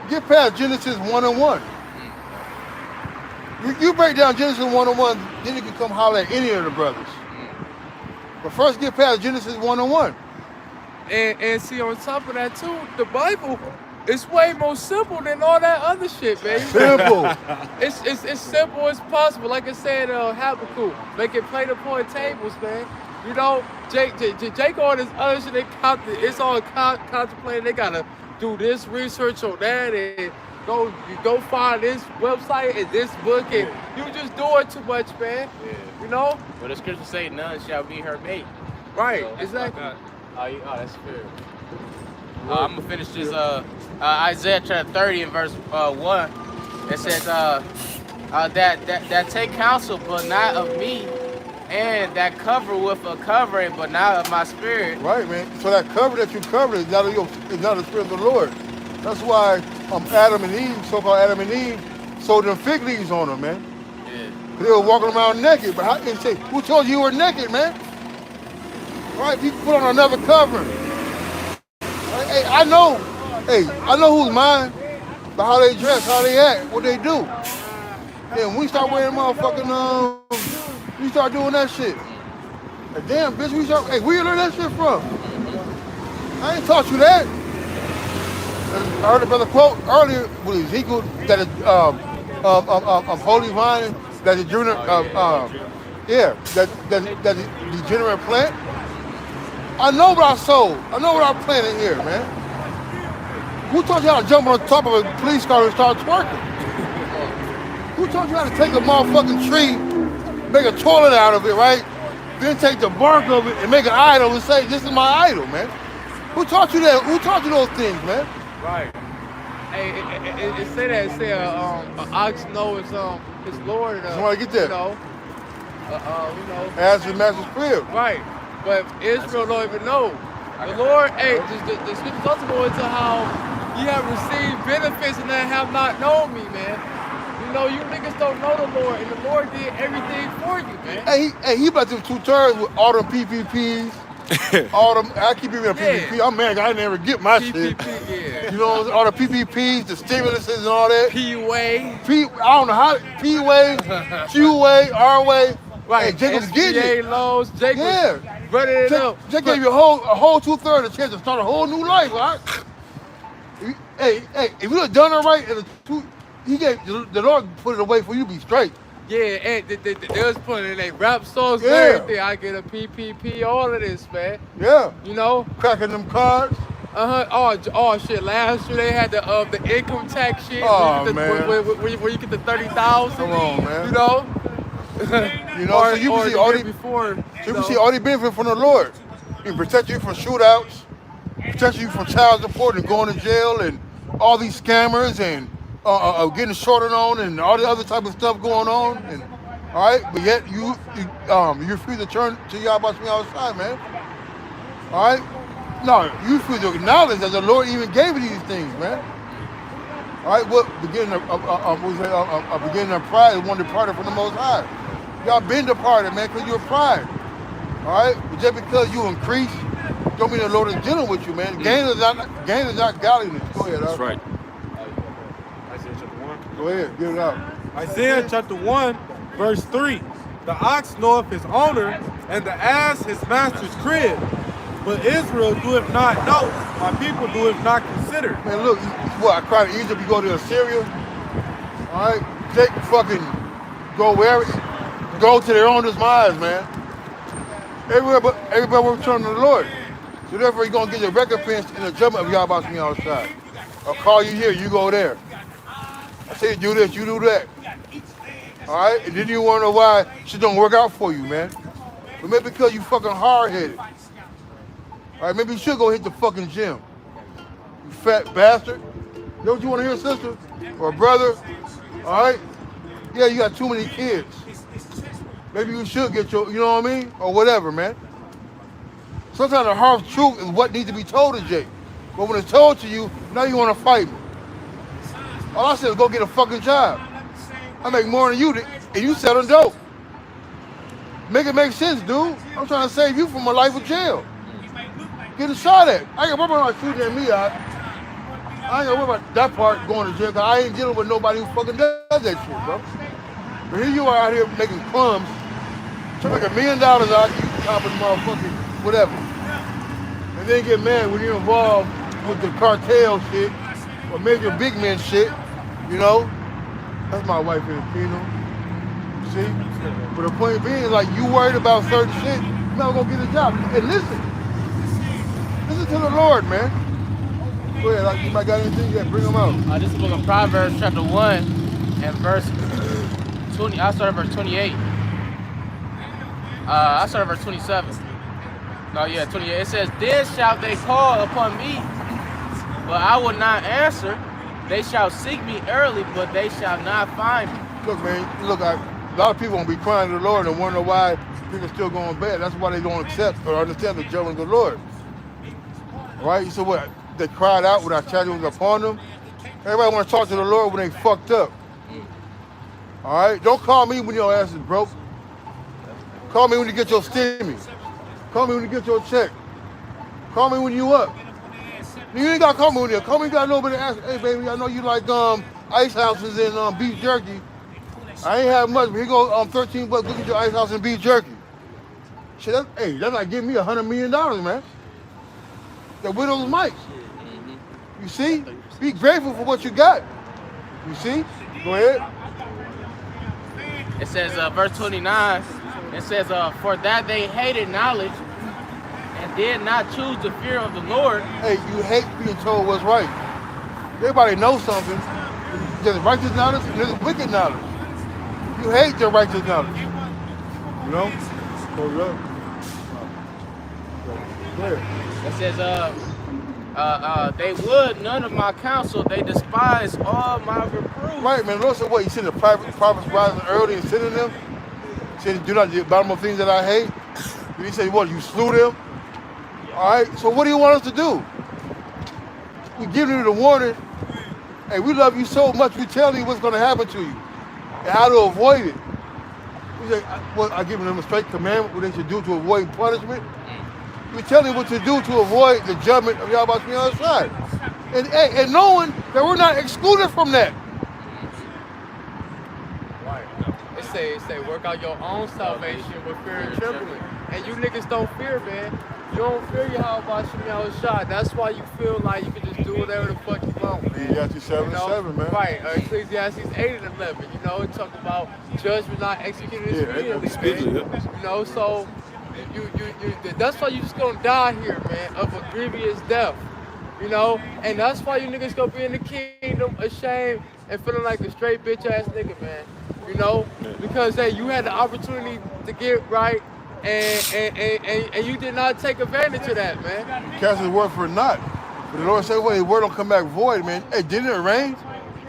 get past Genesis 1:1. You break down Genesis 1:1, then you can come holler at any of the brothers. But first get past Genesis 1:1. And see, on top of that too, the Bible is way more simple than all that other shit, man. Simple. It's simple as possible. Like I said, Habakkuk, make it plain upon tables, man. You know, Jake on this other shit, it's all contemplating. They gotta do this research on that and go find this website and this book, and you just doing too much, man. Yeah. You know? But the scriptures say none shall be her mate. Right, So, exactly. Oh, that's fair. I'm gonna finish this. Isaiah chapter 30 and verse 1. It says that take counsel, but not of me, and that cover with a covering, but not of my spirit. Right, man. So that cover that you covered is not the spirit of the Lord. That's why Adam and Eve, so-called Adam and Eve, sold them fig leaves on them, man. Yeah. They were walking around naked, but how can you say, who told you were naked, man? Right, people put on another covering. Right? Hey, I know who's mine, by how they dress, how they act, what they do. Yeah, when we start wearing motherfucking, we start doing that shit. And damn, bitch, where you learn that shit from? I ain't taught you that. I heard a brother quote earlier with Ezekiel that is holy vine, that is degenerate, that degenerate plant. I know what I sowed. I know what I planted here, man. Who taught you how to jump on top of a police car and start twerking? Who taught you how to take a motherfucking tree, make a toilet out of it, right? Then take the bark of it and make an idol and say, this is my idol, man. Who taught you that? Who taught you those things, man? Right. Hey, it say that. It say an ox knows his Lord. Somebody get that. You know. As the master's crib. Right. But Israel don't even know. The Lord, hey, the scriptures also go into how you have received benefits and that have not known me, man. You know, you niggas don't know the Lord, and the Lord did everything for you, man. Hey, he about them 2 turns with all them PPPs. All them, I keep giving a PPP. I'm mad, I never get my shit. Yeah. You know, all the PPPs, the stimuluses and all that. P-Way. I don't know how, P-Way, Q-Way, R-Way. Right, hey, Jacob's getting it. lows, Jacob. Yeah. Running it up. Jacob gave you a whole 2/3 a chance to start a whole new life, right? Hey, if you had done it right, he gave the Lord put it away for you to be straight. Yeah, and they was putting in their rap songs and Yeah. everything. I get a PPP, all of this, man. Yeah. You know? Cracking them cards. Oh shit! Last year they had the income tax shit. Oh, where you get the 30,000. Come on, man. You know. You know, so you can see all the benefit from the Lord. He protect you from shootouts, protect you from child support and going to jail and all these scammers and getting shorted on and all the other type of stuff going on. And all right, but yet you're free to turn to Yahweh outside, man. All right, no, you're free to acknowledge that the Lord even gave you these things, man. All right, what beginning of pride is one departed from the Most High. Y'all been departed, man, because you're pride. All right, but just because you increase, don't mean the Lord is dealing with you, man. Gain is not godliness. Go ahead, That's right. Isaiah chapter 1. Go ahead, get it out. Isaiah chapter 1, verse 3. The ox knoweth his owner, and the ass his master's crib. But Israel doeth not know, my people doeth not consider. Man, look, I cried in Egypt, you go to Assyria. All right, take fucking, go to their own demise, man. Everybody will return to the Lord. So therefore, you're going to get your recompense in the judgment of Yahweh outside. I'll call you here, you go there. I say do this, you do that. All right, and then you wonder why shit don't work out for you, man. But maybe because you fucking hard-headed. All right, maybe you should go hit the fucking gym. You fat bastard. You know what you want to hear, sister? Or brother? All right? Yeah, you got too many kids. Maybe you should get you know what I mean? Or whatever, man. Sometimes the harsh truth is what needs to be told to Jake. But when it's told to you, now you want to fight me. All I said is go get a fucking job. I make more than you, and you selling dope. Make it make sense, dude. I'm trying to save you from a life of jail. Get a shot at. I ain't worry about shooting at me out. I ain't gonna worry about that part going to jail, because I ain't dealing with nobody who fucking does that shit, bro. But here you are out here making crumbs, trying to make $1 million out of you, top of the motherfucking whatever. And then get mad when you're involved with the cartel shit, or major big men shit, you know? That's my wife in the kingdom. See? But the point being is, like, you worried about certain shit, you're not gonna get a job. And listen to the Lord, man. Go ahead, like, you might got anything, yeah, bring them out. This is the book of Proverbs, chapter 1, and verse 20. I'll start at verse 28. I'll start at verse 27. No, yeah, 28. It says, "Then shall they call upon me, but I will not answer. They shall seek me early, but they shall not find me." Look, man, a lot of people gonna be crying to the Lord and wonder why people still going bad. That's why they don't accept or understand the judgment of the Lord. Right? You said what? They cried out when our charity was upon them. Everybody want to talk to the Lord when they fucked up. All right? Don't call me when your ass is broke. Call me when you get your stimmy. Call me when you get your check. Call me when you up. You ain't gotta call me when you call me. You gotta know, but ask, hey baby, I know you like ice houses and beef jerky. I ain't have much, but here go $13. Look at your ice house and beef jerky. Shit, that's like giving me $100 million, man. The widow's mites. You see? Be grateful for what you got. You see? Go ahead. It says, verse 29, it says, "For that they hated knowledge and did not choose the fear of the Lord." Hey, you hate being told what's right. Everybody knows something. There's righteous knowledge and there's wicked knowledge. You hate your righteous knowledge. You know? So, yeah. It says, they would none of my counsel. They despise all my reproof. Right, man. Lord said, what? You see the prophets rising early and sitting them? He said, do not the abominable things that I hate. He said, what? You slew them? All right. So what do you want us to do? We give you the warning. Hey, we love you so much. We telling you what's going to happen to you and how to avoid it. We say, well, I give them a straight commandment what they should do to avoid punishment. We telling you what to do to avoid the judgment of Yahweh on the other side. And knowing that we're not excluded from that. It say work out your own salvation with fear and trembling. And you niggas don't fear, man. You don't fear Yahweh Shemel Shah. That's why you feel like you can just do whatever the fuck you want, man. Ecclesiastes 7:7, man. Right, Ecclesiastes 8 and 11. You know, it talk about judgment not executed speedily, man. You know, so you that's why you just gonna die here, man, of a grievous death. You know, and that's why you niggas gonna be in the kingdom ashamed and feeling like a straight bitch ass nigga, man. You know, because hey, you had the opportunity to get right. And you did not take advantage of that, man. Cast his word for naught. But the Lord said, well, his word don't come back void, man. Hey, didn't it rain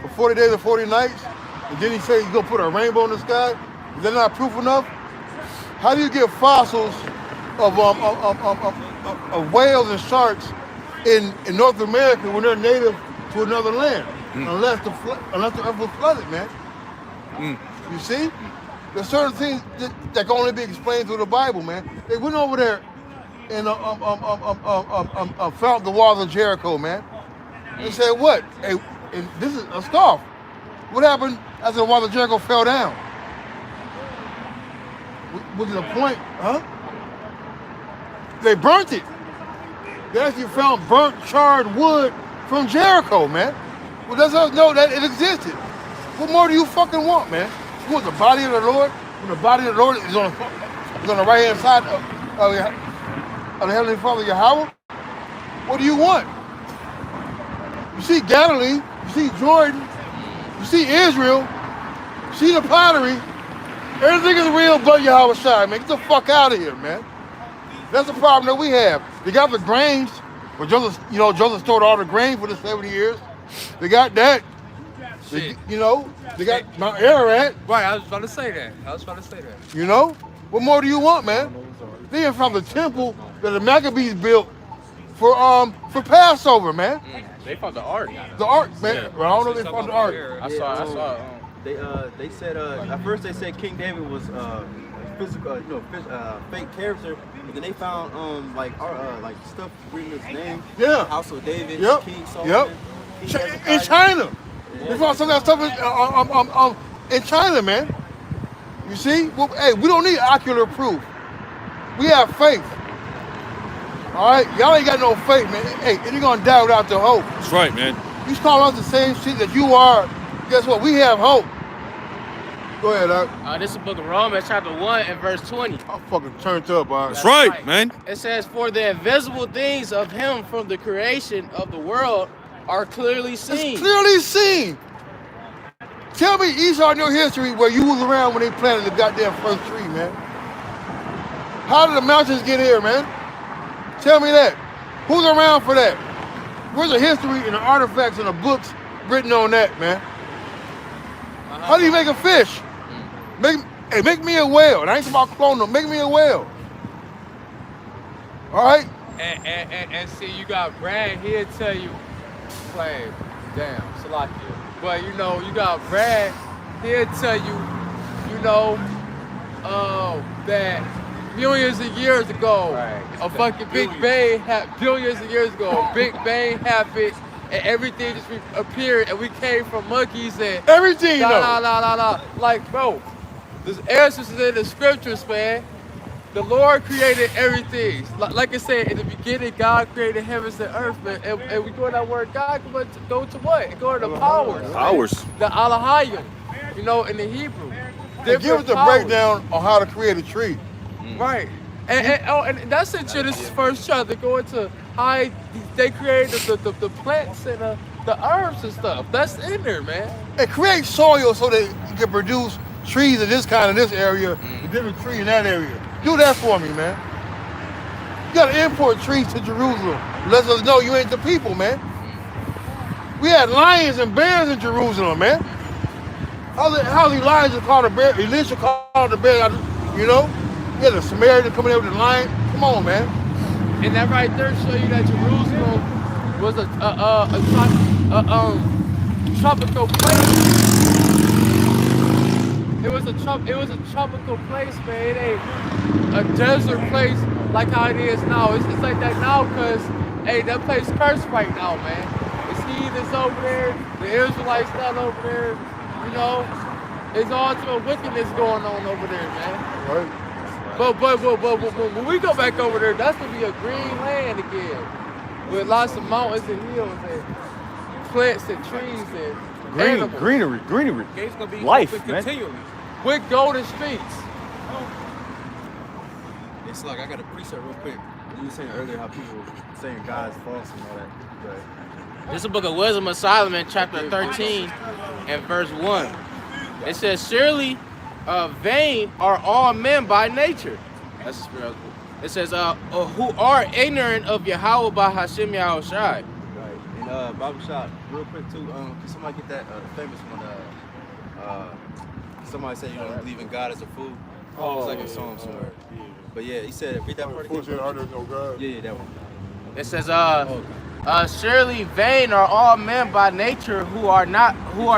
for 40 days and 40 nights? And then he said he's gonna put a rainbow in the sky? Is that not proof enough? How do you get fossils of whales and sharks in North America when they're native to another land? Unless the earth was flooded, man. You see? There's certain things that can only be explained through the Bible, man. They went over there and found the walls of Jericho, man. They said, what? Hey, and this is a scoff. What happened after the walls of Jericho fell down? Was it a point, huh? They burnt it. They actually found burnt, charred wood from Jericho, man. Well, that's us know that it existed. What more do you fucking want, man? You want the body of the Lord? When the body of the Lord is on the right-hand side of the Heavenly Father Yahweh? What do you want? You see Galilee, you see Jordan, you see Israel, you see the pottery. Everything is real but Yahweh Shai, man. Get the fuck out of here, man. That's the problem that we have. They got the grains, where Joseph stored all the grain for the 70 years. They got that. They got Mount Ararat. Right, I was about to say that. You know? What more do you want, man? They even found the temple that the Maccabees built for Passover, man. They found the ark. The ark, man. Yeah. Well, I don't know if they found the ark. I saw. They said at first they said King David was fake character, but then they found like stuff reading his name. Yeah. House of David. Yep. King Solomon. Yep. In China. They found some of that stuff in China, man. You see? Well, hey, we don't need ocular proof. We have faith. All right? Y'all ain't got no faith, man. Hey, and you're going to die without the hope. That's right, man. You call us the same shit that you are. Guess what? We have hope. Go ahead, Doc. This is the book of Romans, chapter 1 and verse 20. I'm fucking turned up, all right? That's right, man. It says, for the invisible things of him from the creation of the world are clearly seen. It's clearly seen. Tell me, Esau, in your history, where you was around when they planted the goddamn first tree, man. How did the mountains get here, man? Tell me that. Who's around for that? Where's the history and the artifacts and the books written on that, man? How do you make a fish? Make me a whale. And I ain't talking about cloning them. Make me a whale. All right? And see, you got Brad, he'll tell you, claim, damn, Salakia. But you got Brad, he'll tell you, that billions of years ago, a fucking Big Bang billions of years ago, Big Bang happened, and everything just appeared, and we came from monkeys and everything. Like, bro, there's answers in the scriptures, man. The Lord created everything. Like I said, in the beginning, God created heavens and earth, man. And we go to that word God, go to what? Go to the powers. Powers. The Alahayim, in the Hebrew. Give us the breakdown on how to create a tree. Right. And that's in Genesis first chapter. Go into how they created the plants and the herbs and stuff. That's in there, man. It creates soil so that you can produce trees of this kind in this area, a different tree in that area. Do that for me, man. You gotta import trees to Jerusalem. Let us know you ain't the people, man. We had lions and bears in Jerusalem, man. How's Elijah called a bear? Elisha called a bear, you know? You had a Samaritan coming in with a lion. Come on, man. And that right there show you that Jerusalem was a tropical place. It was a tropical place, man. It ain't a desert place like how it is now. It's like that now because, hey, that place cursed right now, man. It's heathens over there, the Israelites down over there, you know. There's all sort of wickedness going on over there, man. Right. But when we go back over there, that's gonna be a green land again, with lots of mountains and hills and plants and trees and animals. Greenery. Gates gonna be Life, open man. continually. With golden streets. It's like I got a preset real quick. You were saying earlier how people saying God's false and all that. But This is the book of Wisdom of Solomon, chapter 13 and verse 1. It says, surely vain are all men by nature. That's spiritual. It says, who are ignorant of Yahweh by Hashem Yahushai. right. And Bible shot real quick too. Can somebody get that famous one? Somebody said you don't believe in God as a fool. It's like a song somewhere. But yeah, he said read that part Of course, again. there no God. Yeah, that one. It says, surely vain are all men by nature who are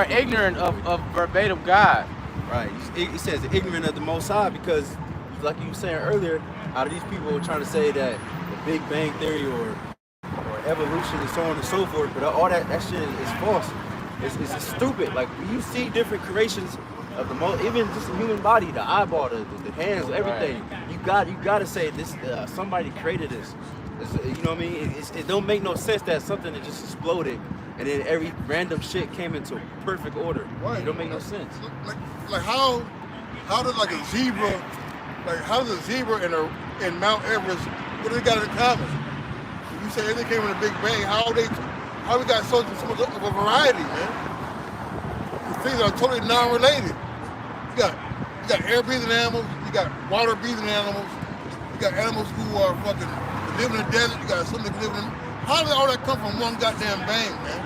ignorant of verbatim God. Right. He says ignorant of the Most High because, like you were saying earlier, out of these people trying to say that the Big Bang Theory or evolution and so on and so forth, but all that shit is false. It's stupid. Like when you see different creations of the even just the human body, the eyeball, the hands, everything. You got to say this. Somebody created this. You know what I mean? It don't make no sense that something that just exploded and then every random shit came into perfect order. Right. It don't make no sense. Like how does like a zebra, like how does a zebra in Mount Everest, what do they got in common? You say everything came in a Big Bang. How we got so much of a variety, man? The things are totally non-related. You got air breathing animals. You got water breathing animals. You got animals who are fucking live in the desert. You got some that live in. How did all that come from one goddamn bang, man?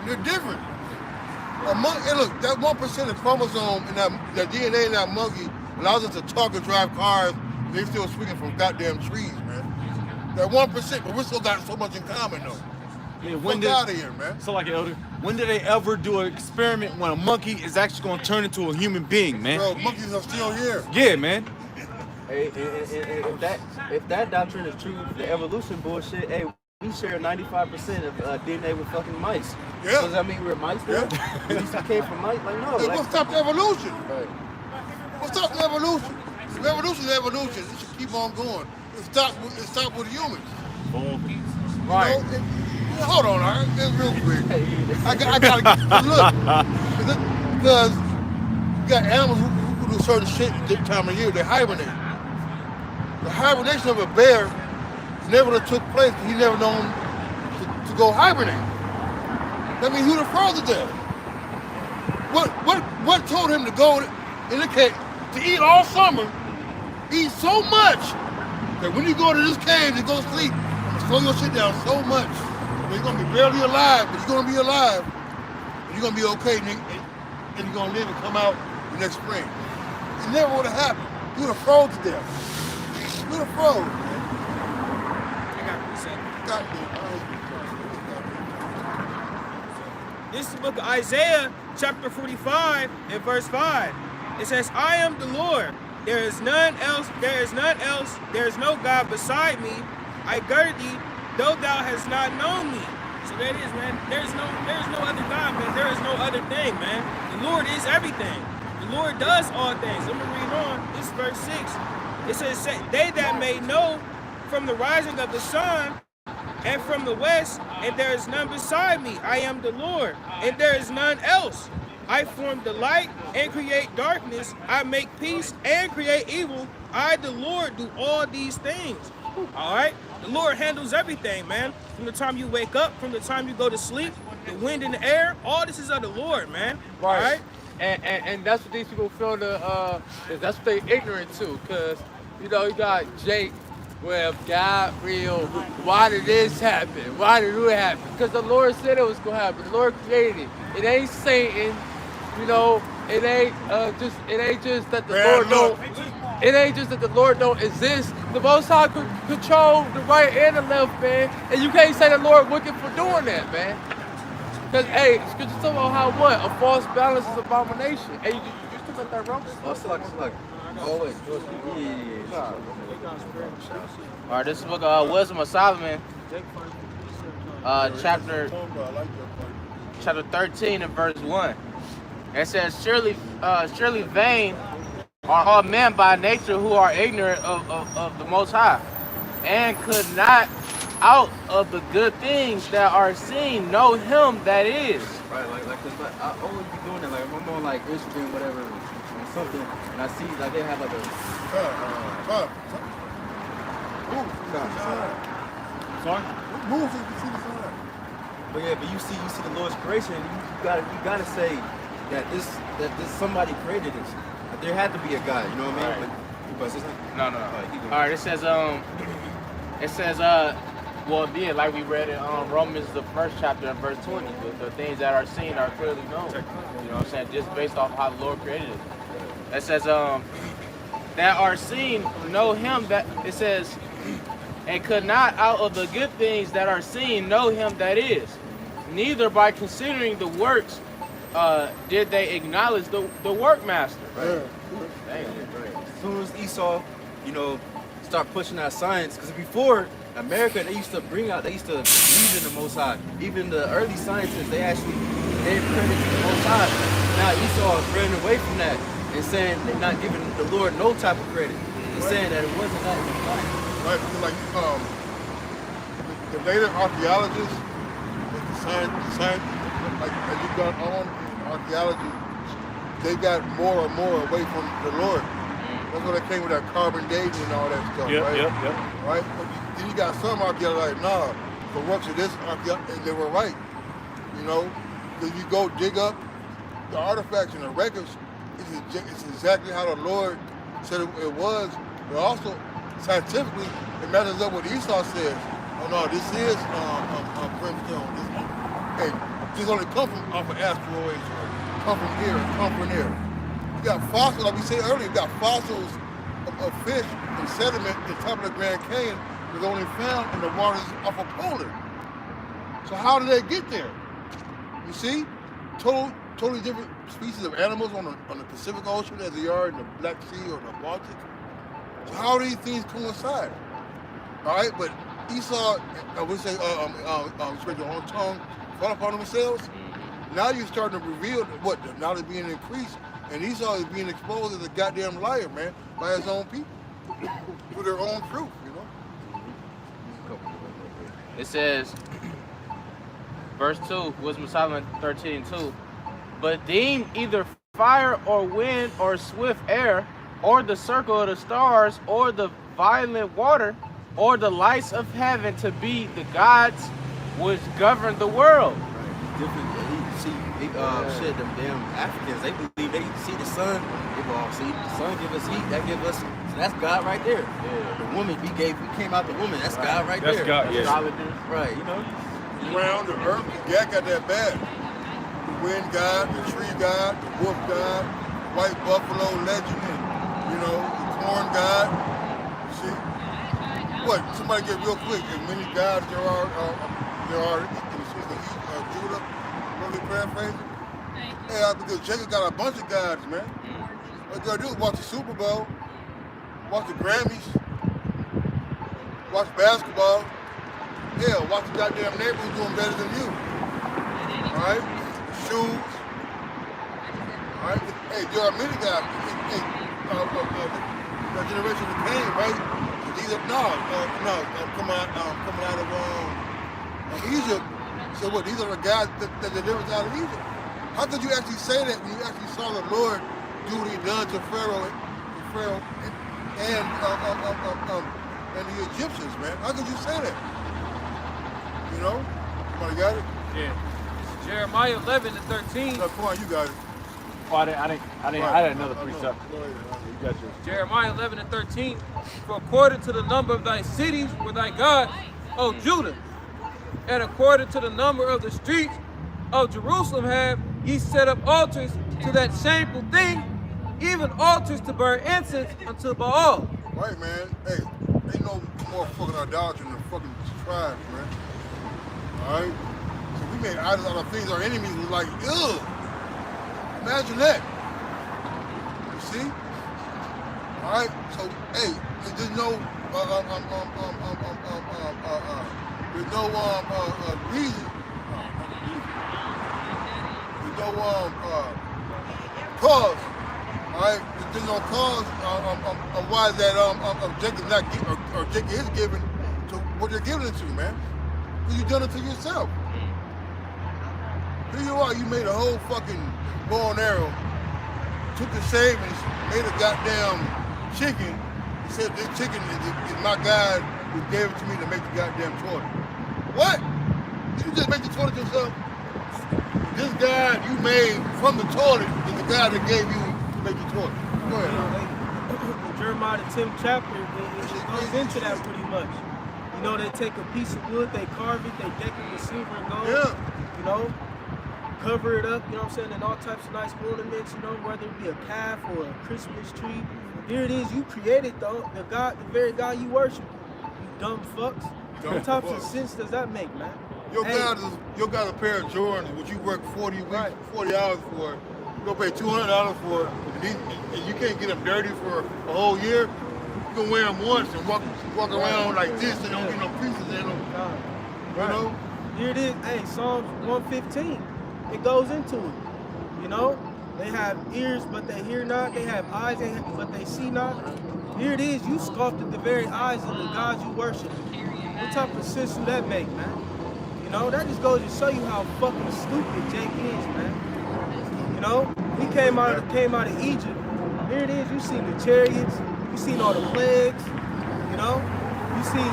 They're different. Hey, look, that 1% of chromosome in that DNA in that monkey allows us to talk and drive cars. They still swinging from goddamn trees, man. That 1%, but we still got so much in common, though. Yeah, Fuck out of here, man. So like Elder, when did they ever do an experiment when a monkey is actually gonna turn into a human being, man? Bro, monkeys are still here. Yeah, man. Hey, if that doctrine is true, the evolution bullshit, hey, we share 95% of DNA with fucking mice. Yeah. So does that mean we're mice now? At least we came from mice? Like, no. Hey, Like, what's up the evolution? right. What's up the evolution? If evolution is evolution, it should keep on going. It stop with humans. Right. You know, hold on, all right? Just real quick. I gotta look. Because you got animals who do certain shit at this time of year, they hibernate. The hibernation of a bear never took place because he never known to go hibernate. That means he would have froze to death. What told him to go to eat all summer, eat so much that when you go to this cave to go sleep, I'm gonna slow your shit down so much. You're gonna be barely alive, but you're gonna be alive, and you're gonna be okay, and you're gonna live and come out the next spring. It never would have happened. You would have froze to death. You would have froze, man. I got reset. Goddamn. This is the book of Isaiah, chapter 45, and verse 5. It says, I am the Lord. There is none else. There is no God beside me. I girded thee, though thou hast not known me. So that is, man. There is no other God, man. There is no other thing, man. The Lord is everything. The Lord does all things. Let me read on. This is verse 6. It says, they that may know from the rising of the sun and from the west, and there is none beside me. I am the Lord, and there is none else. I form the light and create darkness. I make peace and create evil. I, the Lord, do all these things. All right? The Lord handles everything, man. From the time you wake up, from the time you go to sleep, the wind and the air, all this is of the Lord, man. Right. All right? and that's what these people feel that's what they ignorant to, cause you know you got Jake. Well, if God real, why did this happen? Why did it happen? Because the Lord said it was gonna happen. The Lord created it. It ain't Satan, you know. It ain't just that the Lord don't. It ain't just that the Lord don't exist. The Most High could control the right and the left, man. And you can't say the Lord wicked for doing that, man. Because hey, Scripture talk about how what a false balance is abomination. Hey, you still got that wrong? Oh, select. Oh wait. Yeah. All right, this is the book of Wisdom of Solomon, chapter 13 and verse 1. It says, surely vain are all men by nature who are ignorant of the Most High, and could not out of the good things that are seen know him that is. Right, cause I always be doing it. Like if I'm on like Instagram, whatever, or something, and I see like they have like a Sorry? Move so you can see the sign. But yeah, but you see the Lord's creation. You gotta say that this somebody created this. That there had to be a God. You know what I mean? Right. No. All right. It says well, yeah, like we read in Romans, the first chapter, and verse 20. The things that are seen are clearly known. You know what I'm saying? Just based off how the Lord created it. It says that are seen know him that it says. And could not out of the good things that are seen know him that is. Neither by considering the works did they acknowledge the workmaster. Right. As soon as Esau, start pushing out science, because before America, they used to believe in the Most High. Even the early scientists, they gave credit to the Most High. Now Esau is running away from that and saying they're not giving the Lord no type of credit. They're saying that it wasn't that. Right, like the later archaeologists, the science, like as you've gone on in archaeology, they got more and more away from the Lord. That's where they came with that carbon dating and all that stuff, right? Yep. Right? But then you got some archaeologists like, nah, the works of this archaeology, and they were right. Then you go dig up the artifacts and the records, it's exactly how the Lord said it was, but also scientifically, it matches up what Esau says. Oh no, this is brimstone. This only come from off of asteroids, or come from here, or come from there. You got fossils, like we said earlier, you got fossils of fish and sediment at the top of the Grand Canyon that's only found in the waters off of Poland. So how did they get there? You see, totally different species of animals on the Pacific Ocean as they are in the Black Sea or the Baltic. So how do these things coincide? All right, but Esau, I would say, spread your own tongue, fall upon themselves. Now you're starting to reveal what the knowledge being increased, and Esau is being exposed as a goddamn liar, man, by his own people, through their own truth, It says, verse 2, Wisdom of Solomon 13:2, but deem either fire or wind or swift air, or the circle of the stars, or the violent water, or the lights of heaven to be the gods which govern the world. Right. Different. Shit, them damn Africans, they believe they see the sun. They go, see, the sun give us heat, that give us. So that's God right there. Yeah. The woman we came out the woman. That's right. God right there. That's God. Yeah. Right. Ground, the earth, God got that bad. The wind God, the tree God, the wolf God, white buffalo legend, and the corn God. See, what? Somebody get real quick. As many gods there are in Judah. Really paraphrasing. Yeah, because Jacob got a bunch of gods, man. What you gotta do is watch the Super Bowl, watch the Grammys, watch basketball. Hell, watch the goddamn neighbors doing better than you. All right? Shoes. All right? Hey, there are many guys. The generation that came, right? These are coming out of Egypt. So what? These are the guys that delivered out of Egypt. How could you actually say that when you actually saw the Lord do what He done to Pharaoh and the Egyptians, man? How could you say that? Somebody got it? Yeah. Jeremiah 11:13. Come on, you got it. Oh, I had another precept. Go ahead. You got yours. Jeremiah 11:13. For according to the number of thy cities were thy gods, O Judah, and according to the number of the streets of Jerusalem have ye set up altars to that shameful thing, even altars to burn incense unto Baal. Right, man. Hey, ain't no more fucking idolatry than the fucking tribes, man. Alright? So we made idols out of things our enemies was like, ugh. Imagine that. You see? Alright? So, hey, there's no, there's no reason. There's no cause. Alright? There's no cause of why that Jacob not or Jacob is giving to what they're giving it to, man. Because you done it to yourself. Here you are, you made a whole fucking bow and arrow, took the shavings, made a goddamn chicken, and said this chicken is my God who gave it to me to make the goddamn toilet. What? Did you just make the toilet yourself? This God you made from the toilet is the God that gave you to make the toilet. Go ahead. In Jeremiah the 10th chapter, it goes into that pretty much. You know, they take a piece of wood, they carve it, they deck it with silver and gold. Yeah. You know, cover it up, you know what I'm saying, and all types of nice ornaments, you know, whether it be a calf or a Christmas tree. Here it is, you created the God, the very God you worship. You dumb fucks. What types of sense does that make, man? Your God a pair of Jordans, which you work 40 weeks, 40 hours for. You go pay $200 for it, and you can't get them dirty for a whole year. You can wear them once and walk around like this and don't get no pieces in them. You know? Here it is, hey, Psalms 115. It goes into it. You know? They have ears, but they hear not. They have eyes, but they see not. Here it is, you sculpted the very eyes of the gods you worship. What type of sense do that make, man? You know, that just goes to show you how fucking stupid Jake is, man. You know? He came out of Egypt. Here it is, you seen the chariots, you seen all the plagues, you know? You see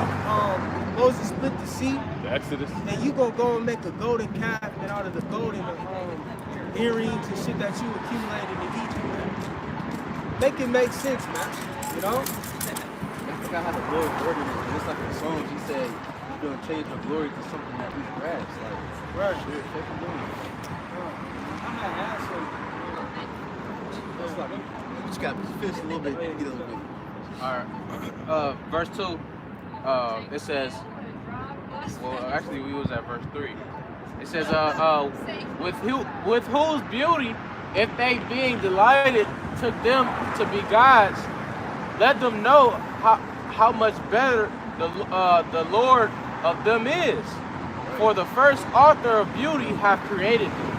Moses split the sea. The Exodus. And you gonna go and make a golden calf and out of the golden earrings and shit that you accumulated in Egypt, man. Make it make sense, man. You know? I forgot how the Lord worded it. It's like in Psalms, he said, he's gonna change the glory to something that we grasp. Like, Right. shit, what you doing? I'm not asking. It's like, You just got to fish a little bit, get a little bit. All right. Verse 2, it says, well, actually, we was at verse 3. It says, with whose beauty, if they being delighted, took them to be gods, let them know how much better the Lord of them is. For the first author of beauty hath created them.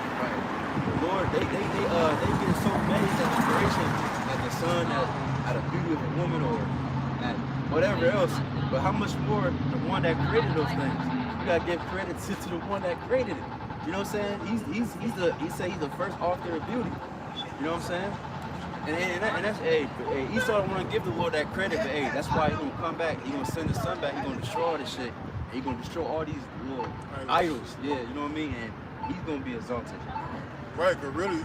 The Lord, they get so amazed at the creation, at the sun, at the beauty of a woman, or at whatever else. But how much more the one that created those things? You gotta give credit to the one that created it. You know what I'm saying? He's the first author of beauty. You know what I'm saying? And that's Esau don't want to give the Lord that credit, but hey, that's why he's gonna come back. He's gonna send the sun back. He's gonna destroy all this shit. And he's gonna destroy all these little idols. Yeah, you know what I mean? And he's gonna be exalted. Right, because really, the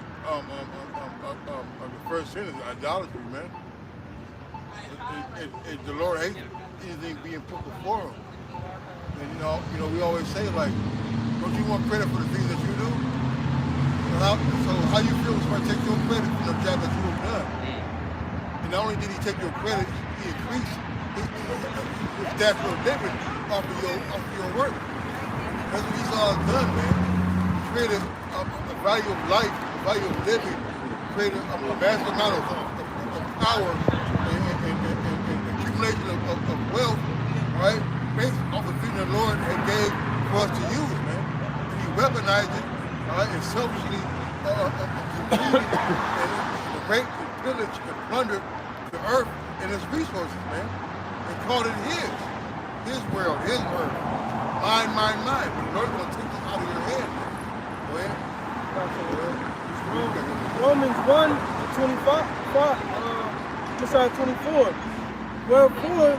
first sin is idolatry, man. The Lord hates anything being put before him. And you know, we always say, like, don't you want credit for the things that you do? So how you feel when somebody takes your credit for the job that you have done? And not only did he take your credit, he increased his stature of David off of your work. That's what Esau has done, man. He created a value of life, a value of living, created a vast amount of power and accumulation of wealth, right? Based off the thing the Lord had gave for us to use, man. And he weaponized it, and selfishly depleted and raped and pillaged and plundered the earth and its resources, man. And called it his world, his earth. Mine. But the Lord's gonna take this out of your hand, man. Go ahead. Romans 1:24. Wherefore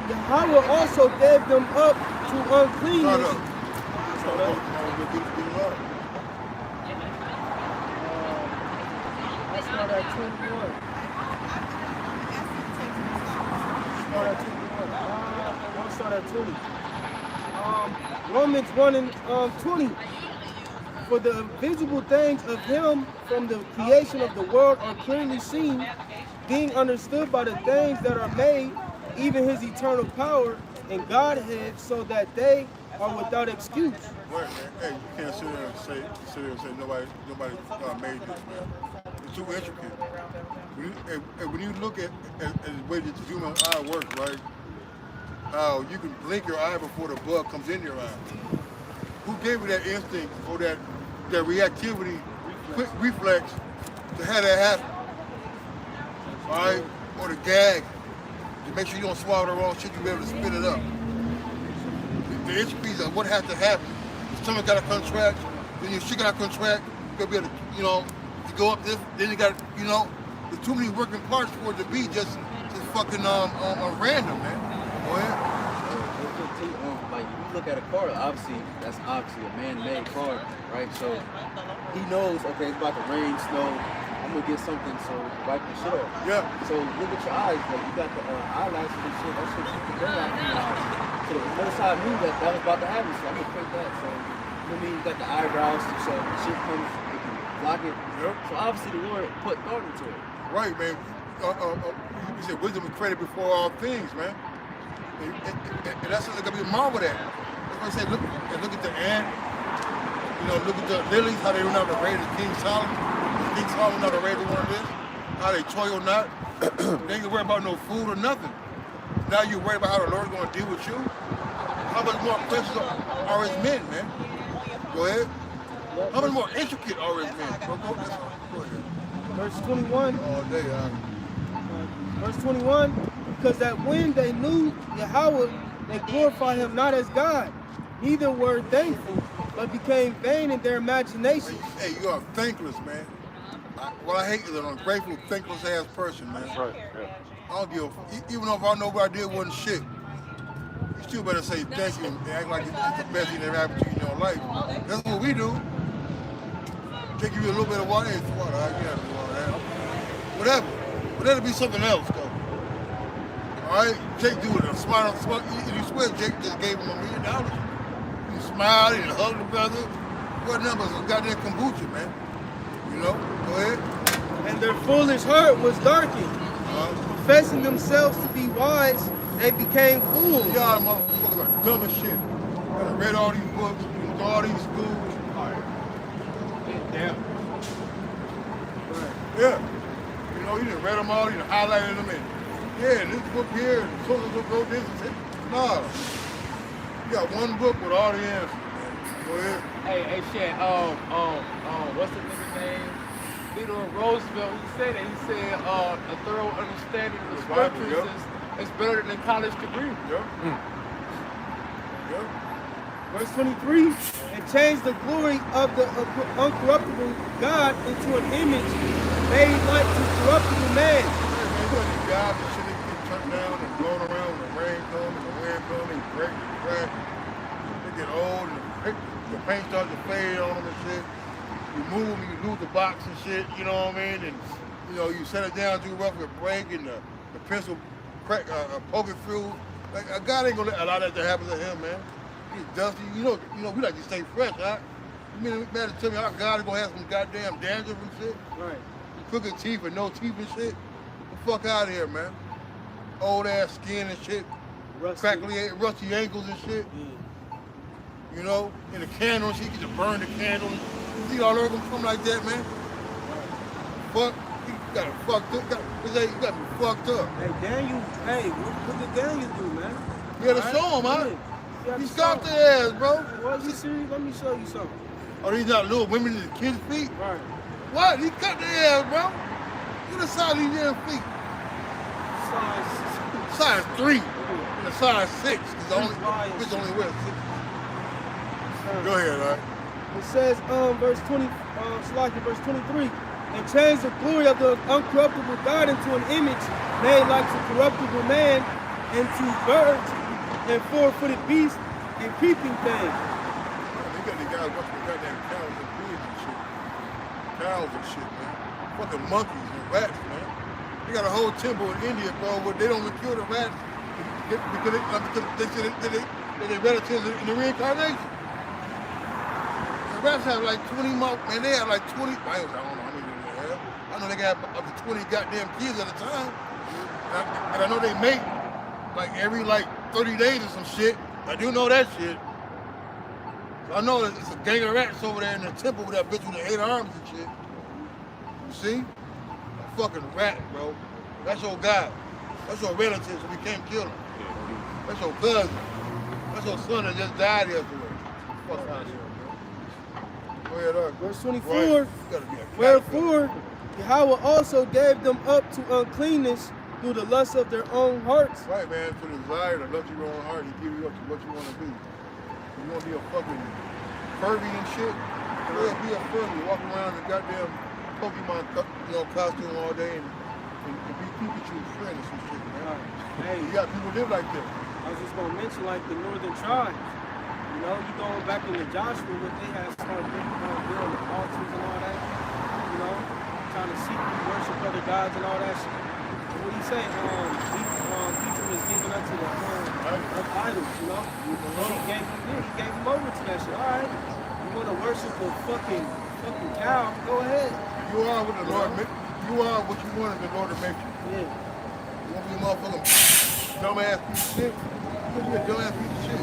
Yahweh also gave them up to uncleanness. start at 21. Start at 21. I'll start at 20. Romans 1 and 20. For the visible things of him from the creation of the world are clearly seen, being understood by the things that are made, even his eternal power and Godhead, so that they are without excuse. Right, man. Hey, you can't sit there and say nobody made this, man. It's too intricate. When you look at the way that the human eye works, right? How you can blink your eye before the bug comes in your eye. Who gave you that instinct or that reactivity, quick reflex to have that happen? All right? Or the gag to make sure you don't swallow the wrong shit, you be able to spit it up. The intricacies of what has to happen. Your stomach got to contract, then your shit got to contract. You got to be able to, to go up this, then you got to, there's too many working parts for it to be just fucking random, man. Go ahead. Like, if you look at a car, that's obviously a man-made car, right? So he knows, okay, it's about to rain, snow, I'm gonna get something, so wipe the shit off. Yeah. So look at your eyes, like you got the eyelashes and shit, that shit keep the dirt out of your eyes. So the other side knew that was about to happen, so I'm gonna print that. So, you got the eyebrows, so the shit comes, it can block it. Yep. So obviously the Lord put thought into it. Right, man. You said wisdom is created before all things, man. And that's something that can be marveled at. That's why I say, look at the ant. Look at the lilies, how they were not afraid of King Solomon. King Solomon not afraid of one of this. How they toil not. They ain't worry about no food or nothing. Now you worry about how the Lord's going to deal with you. How much more precious are his men, man? Go ahead. How much more intricate are his men? Go ahead. Verse 21. All day, Verse 21, because that when they knew Yahweh, they glorified him not as God, neither were thankful, but became vain in their imagination. Hey, you are thankless, man. What I hate is an ungrateful, thankless ass person, man. That's right. Yeah. I don't give a even though if I know what I did wasn't shit, you still better say thank you and act like it's the best thing that ever happened to you in your life. That's what we do. Take you a little bit of water, it's water, I get it, whatever. But that'll be something else, though. All right? Jake do it. If you swear Jake just gave him $1 million, you smiled and hugged the brother. What numbers? Goddamn kombucha, man. Go ahead. And their foolish heart was darkened. Professing themselves to be wise, they became fools. Y'all motherfuckers are dumb as shit. I read all these books, went to all these schools. All right. Damn. Right. Yeah. You done read them all, you done highlighted them in. Yeah, this book here, and so book wrote this and shit. Nah. You got one book with all the answers, man. Go ahead. Hey, shit, what's the nigga's name? Theodore Roosevelt, he said that. He said, a thorough understanding of the scriptures is better than a college degree. Yep. Yep. Verse 23, and changed the glory of the uncorruptible God into an image made like to corruptible man. These guys and shit, they get turned down and blown around when the rain comes and the wind comes, they break and crack. They get old and the paint starts to fade on them and shit. You move them, you lose the box and shit, you know what I mean? And you set it down too rough, it break and the pencil crack, poke it through. Like a guy ain't gonna allow that to happen to him, man. He's dusty. We like to stay fresh, huh? You mean man to tell me our God is gonna have some goddamn dandruff and shit? Right. Crooked teeth and no teeth and shit? The fuck out of here, man. Old ass skin and shit. Crackly, rusty ankles and shit. Yeah. In the candle and shit, you get to burn the candle. You think all over gonna come like that, man? Fuck. You got me fucked up. You got me fucked up. Hey, Daniel, what did Daniel do, man? You gotta show him, huh? He stopped their ass, bro. Well, you serious? Let me show you something. Oh, these not little women in the kids' feet? Right. What? He cut their ass, bro. Look at the size of these damn feet. Size 3 and a size 6. It's only wears 6. Go ahead, all right. It says, verse 23, and changed the glory of the uncorruptible God into an image made like to corruptible man, and to birds, and four-footed beasts, and creeping things. They got the guys watching the goddamn cows and pigs and shit. Cows and shit, man. fucking monkeys and rats, man. They got a whole temple in India, bro, where they don't even kill the rats because they say they're relatives in the reincarnation. The rats have like 20 more, man, they have like 20, I don't know how many they have. I know they got up to 20 goddamn kids at a time. And I know they mate like every like 30 days or some shit. I do know that shit. So I know it's a gang of rats over there in the temple with that bitch with the 8 arms and shit. You see? A fucking rat, bro. That's your guy. That's your relative, so we can't kill him. That's your cousin. That's your son that just died yesterday. Fuck out here, bro. Go ahead, Verse 24. Right. Wherefore, Yahweh also gave them up to uncleanness through the lust of their own hearts. Right, man, to the desire to love your own heart, he give you up to what you want to be. You want to be a fucking Furby and shit? Go ahead, be a Furby, walk around in a goddamn Pokemon costume all day and be Pikachu's friend and some shit, man. Hey, you got people live like that. I was just gonna mention like the northern tribes. You know, you going back into Joshua, what they have started building the altars and all that. You know, trying to seek and worship other gods and all that shit. And what he say? Ephraim is given unto the idols. You know, he gave him over to that shit. All right, you want to worship a fucking cow? Go ahead. You are what the Lord make. You are what you wanted the Lord to make you. Yeah. You want to be a motherfucking dumbass piece of shit? You want to be a dumbass piece of shit. You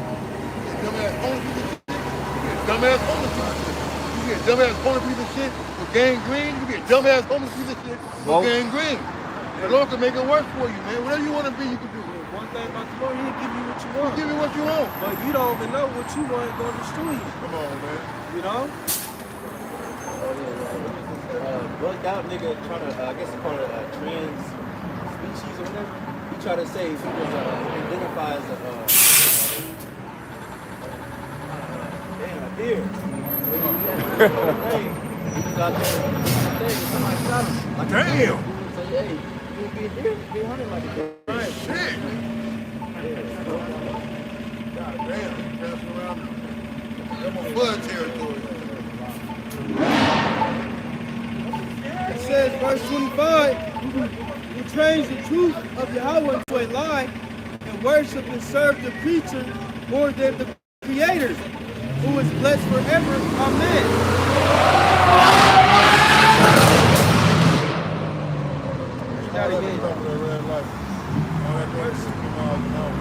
be a dumbass homeless piece of shit. You be a dumbass homeless piece of shit. You be a dumbass homeless piece of shit with gangrene. You be a dumbass homeless piece of shit with gangrene. The Lord can make it work for you, man. Whatever you want to be, you can do. One thing about the Lord, he'll give you what you want. He'll give you what you want. But you don't even know what you want going to destroy you. Come on, man. You know? Bugged out nigga trying to, I guess they call it trans species or whatever. He tried to say he was identified as a deer. He was out there, somebody shot him. Like damn! Say, hey, you would be a deer, be hunted like a deer. Right, shit! God damn, he's passing around. That's my flood territory. It says, verse 25, who trains the truth of Yahweh into a lie and worship and serve the creature more than the Creator, who is blessed forever. Amen.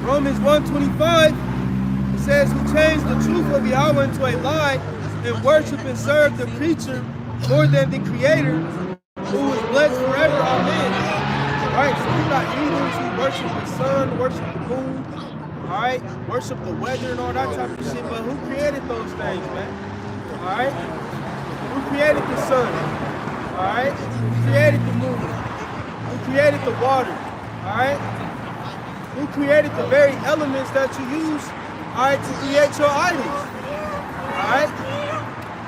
Romans 1:25, it says, who changed the truth of Yahweh into a lie and worship and serve the creature more than the Creator, who is blessed forever. Amen. All right, so we got heathens who worship the sun, worship the moon, all right, worship the weather and all that type of shit. But who created those things, man? All right, who created the sun? All right, who created the moon? Who created the water? All right, who created the very elements that you use, all right, to create your idols? All right,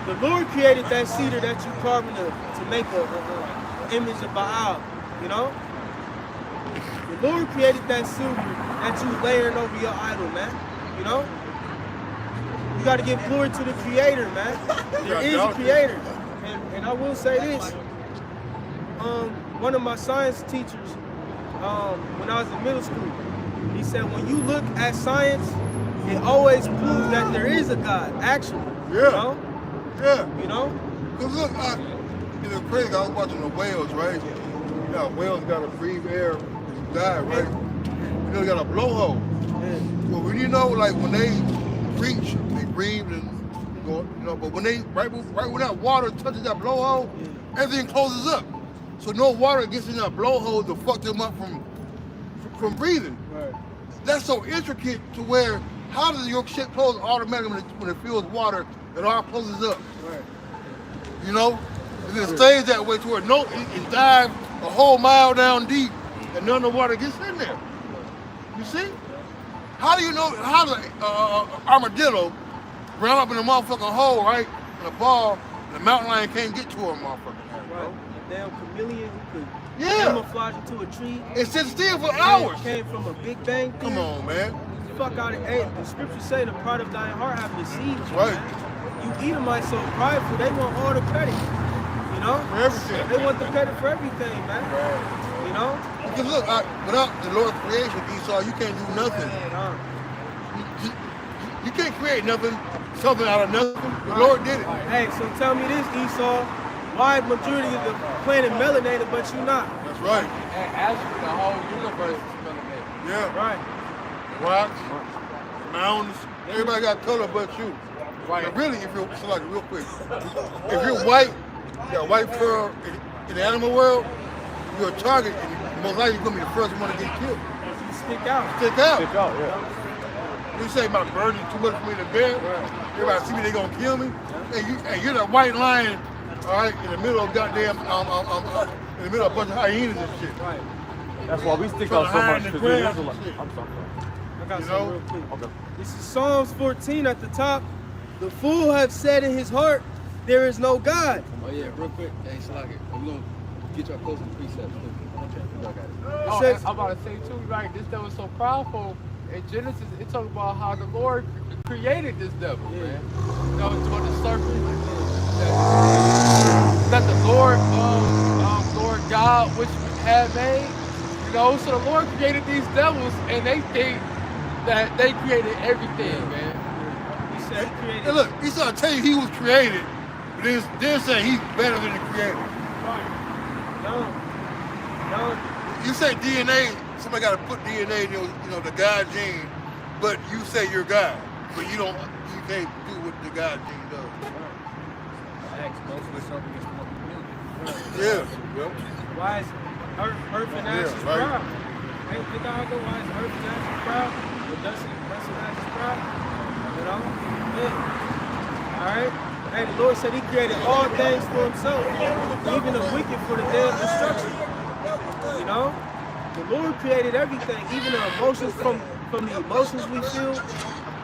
the Lord created that cedar that you carving to make a image of Baal, you know? The Lord created that silver that you layering over your idol, man, you know? You got to give glory to the Creator, man. There is a Creator. And I will say this, one of my science teachers, when I was in middle school, he said, when you look at science, it always proves that there is a God, actually, Yeah. you know? Yeah. You know? Cause look, it's crazy. I was watching the whales, right? You know, whales gotta breathe air and die, right? You know, they got a blowhole. Well, when you know, like when they reach, they breathe and go, you know. But when they right when that water touches that blowhole, everything closes up. So no water gets in that blowhole to fuck them up from breathing. Right. That's so intricate to where how does your shit close automatically when it feels water? It all closes up. Right. You know? And it stays that way to where it dives a whole mile down deep and none of the water gets in there. You see? How do you know how the armadillo ran up in a motherfucking hole, right? In a ball, and the mountain lion can't get to a motherfucking head, bro. Right. A damn chameleon who could Yeah. camouflage into a tree. It sits still for hours. Came from a Big Bang theory. Come on, man. Fuck out of hey, the scriptures say the pride of thine heart have deceived you. Right. Man. You Edomites so prideful, they want all the credit. You You know? For everything. They want the credit for everything, man. You know? Because look, without the Lord's creation, Esau, you can't do nothing. You can't create nothing, something out of nothing. The Lord did it. Hey, so tell me this, Esau. Why majority of the planet melanated, but you not? That's right. And actually, the whole universe is melanated. Yeah. Right. Rocks, mountains, everybody got color but you. Right. But really, if you're, so like real quick, if you're white, you got white fur in the animal world, you're a target, and most likely you're going to be the first one to get killed. You stick out. Stick out. Stick out, yeah. You say my bird is too much for me to bear. Everybody see me, they gonna kill me. And you're that white lion, all right, in the middle of goddamn, in the middle of a bunch of hyenas and shit. Right. That's why we stick Trying out to so hide much in the because we're grass and Israelites. shit. I'm sorry. I got You something know? real quick. Okay. This is Psalms 14 at the top. The fool have said in his heart, there is no God. Oh yeah, real quick. Hey, Slugger, we're gonna get y'all close to the precepts too. Okay, y'all got it. Oh, says- and I'm about to say too, like this devil was so powerful. In Genesis, it talks about how the Lord created this devil, man. You know, for the serpent that the Lord God which had made. You know, so the Lord created these devils, and they think that they created everything, man. He said he created. And look, he's gonna tell you he was created, but then say he's better than the creator. No. You say DNA, somebody got to put DNA in your, the God gene, but you say you're God, but you can't do what the God gene does. Yeah. Yep. Why is Earth and ashes right. proud? Ain't the God go, why is Earth and ashes proud? Or dust and ashes proud? You know? Yeah. Alright? Hey, the Lord said he created all things for himself, even the wicked for the day of destruction. You know? The Lord created everything, even the emotions from the emotions we feel,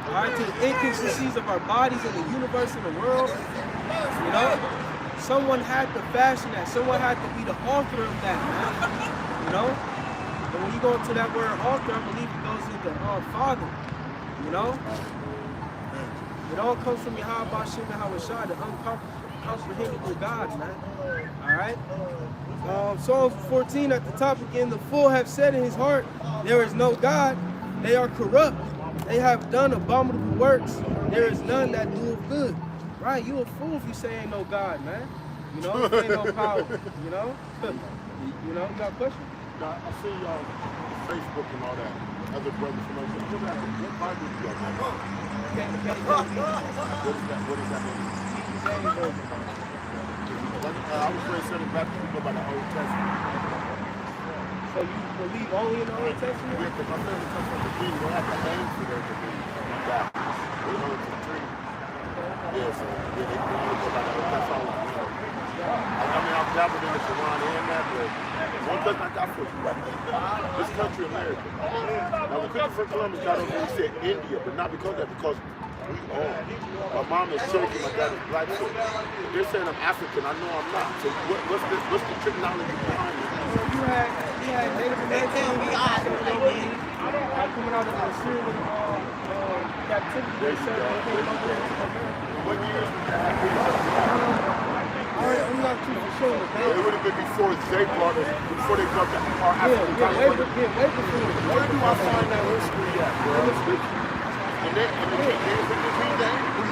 alright, to the inconsistencies of our bodies and the universe and the world. You know? Someone had to fashion that. Someone had to be the author of that, man. You know? And when you go into that word author, I believe it goes into Father. You know? It all comes from Yahweh Hashem and Hawashai, the uncomprehendable God, man. Alright? Psalm 14 at the top again, the fool have said in his heart, there is no God. They are corrupt. They have done abominable works. There is none that doeth good. Right, you a fool if you say ain't no God, man. You know, if ain't no power. You know? You got a question? Now, I see y'all on Facebook and all that. Other brothers from us. What Bible do you guys have? What does that mean? I was raised Southern Baptist, we go by the Old Testament. So you believe only in the Old Testament? Yeah, because my family comes from the tree. We don't have to aim for their belief. We know it's a tree. Yeah, so they only go by the Old Testament. I mean, I've dabbled in the Quran and that, but one question I got for you. This country, America. Now, when Christopher Columbus got over, he said India, but not because of that, because we all. My mom is Cherokee, my dad is black. So they're saying I'm African. I know I'm not. So what's the technology behind it? You had Native Americans coming out of the Syrian captivity. They said they came over there to America. What years would that have I'm not too sure. It would have been before they brought us, before they brought our African way culture. before. Where do I find that history at, bro? And then,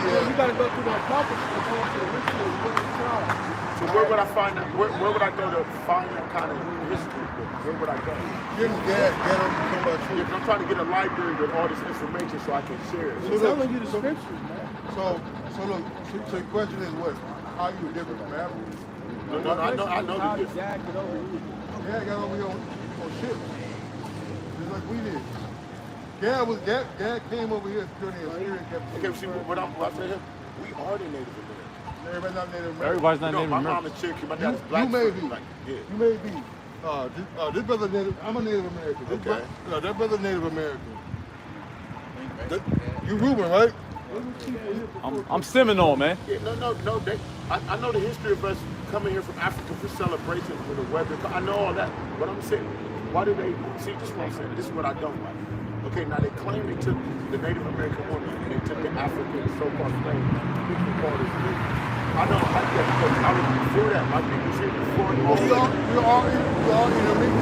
You gotta go through the Apocrypha to go into the history of the tribe. so where would I find that? Where would I go to find that kind of history? Where would I go? I'm trying to get a library with all this information so I can share it. I'm telling you the scriptures, man. So the question is what? How you different from Africa? No, I know the difference. Dad get over here. Dad got over here on ships, just like we did. Dad came over here during the Assyrian captivity. Okay, see what I'm saying? We are the Native Americans. Everybody's not Native American. Everybody's not Native My American. mom is Cherokee, my dad is black. You may be. You may be. This brother Native. I'm a Native American. That brother Native American. You Reuben, right? I'm Seminole, man. Yeah, no. I know the history of us coming here from Africa for celebrations with the weather. I know all that. But I'm saying, why do they see? This is what I'm saying. This is what I don't like. Okay, now they claim they took the Native American woman and they took the African so-called slave. We can call this I know. I was before that. My people was here before. We all intermixed.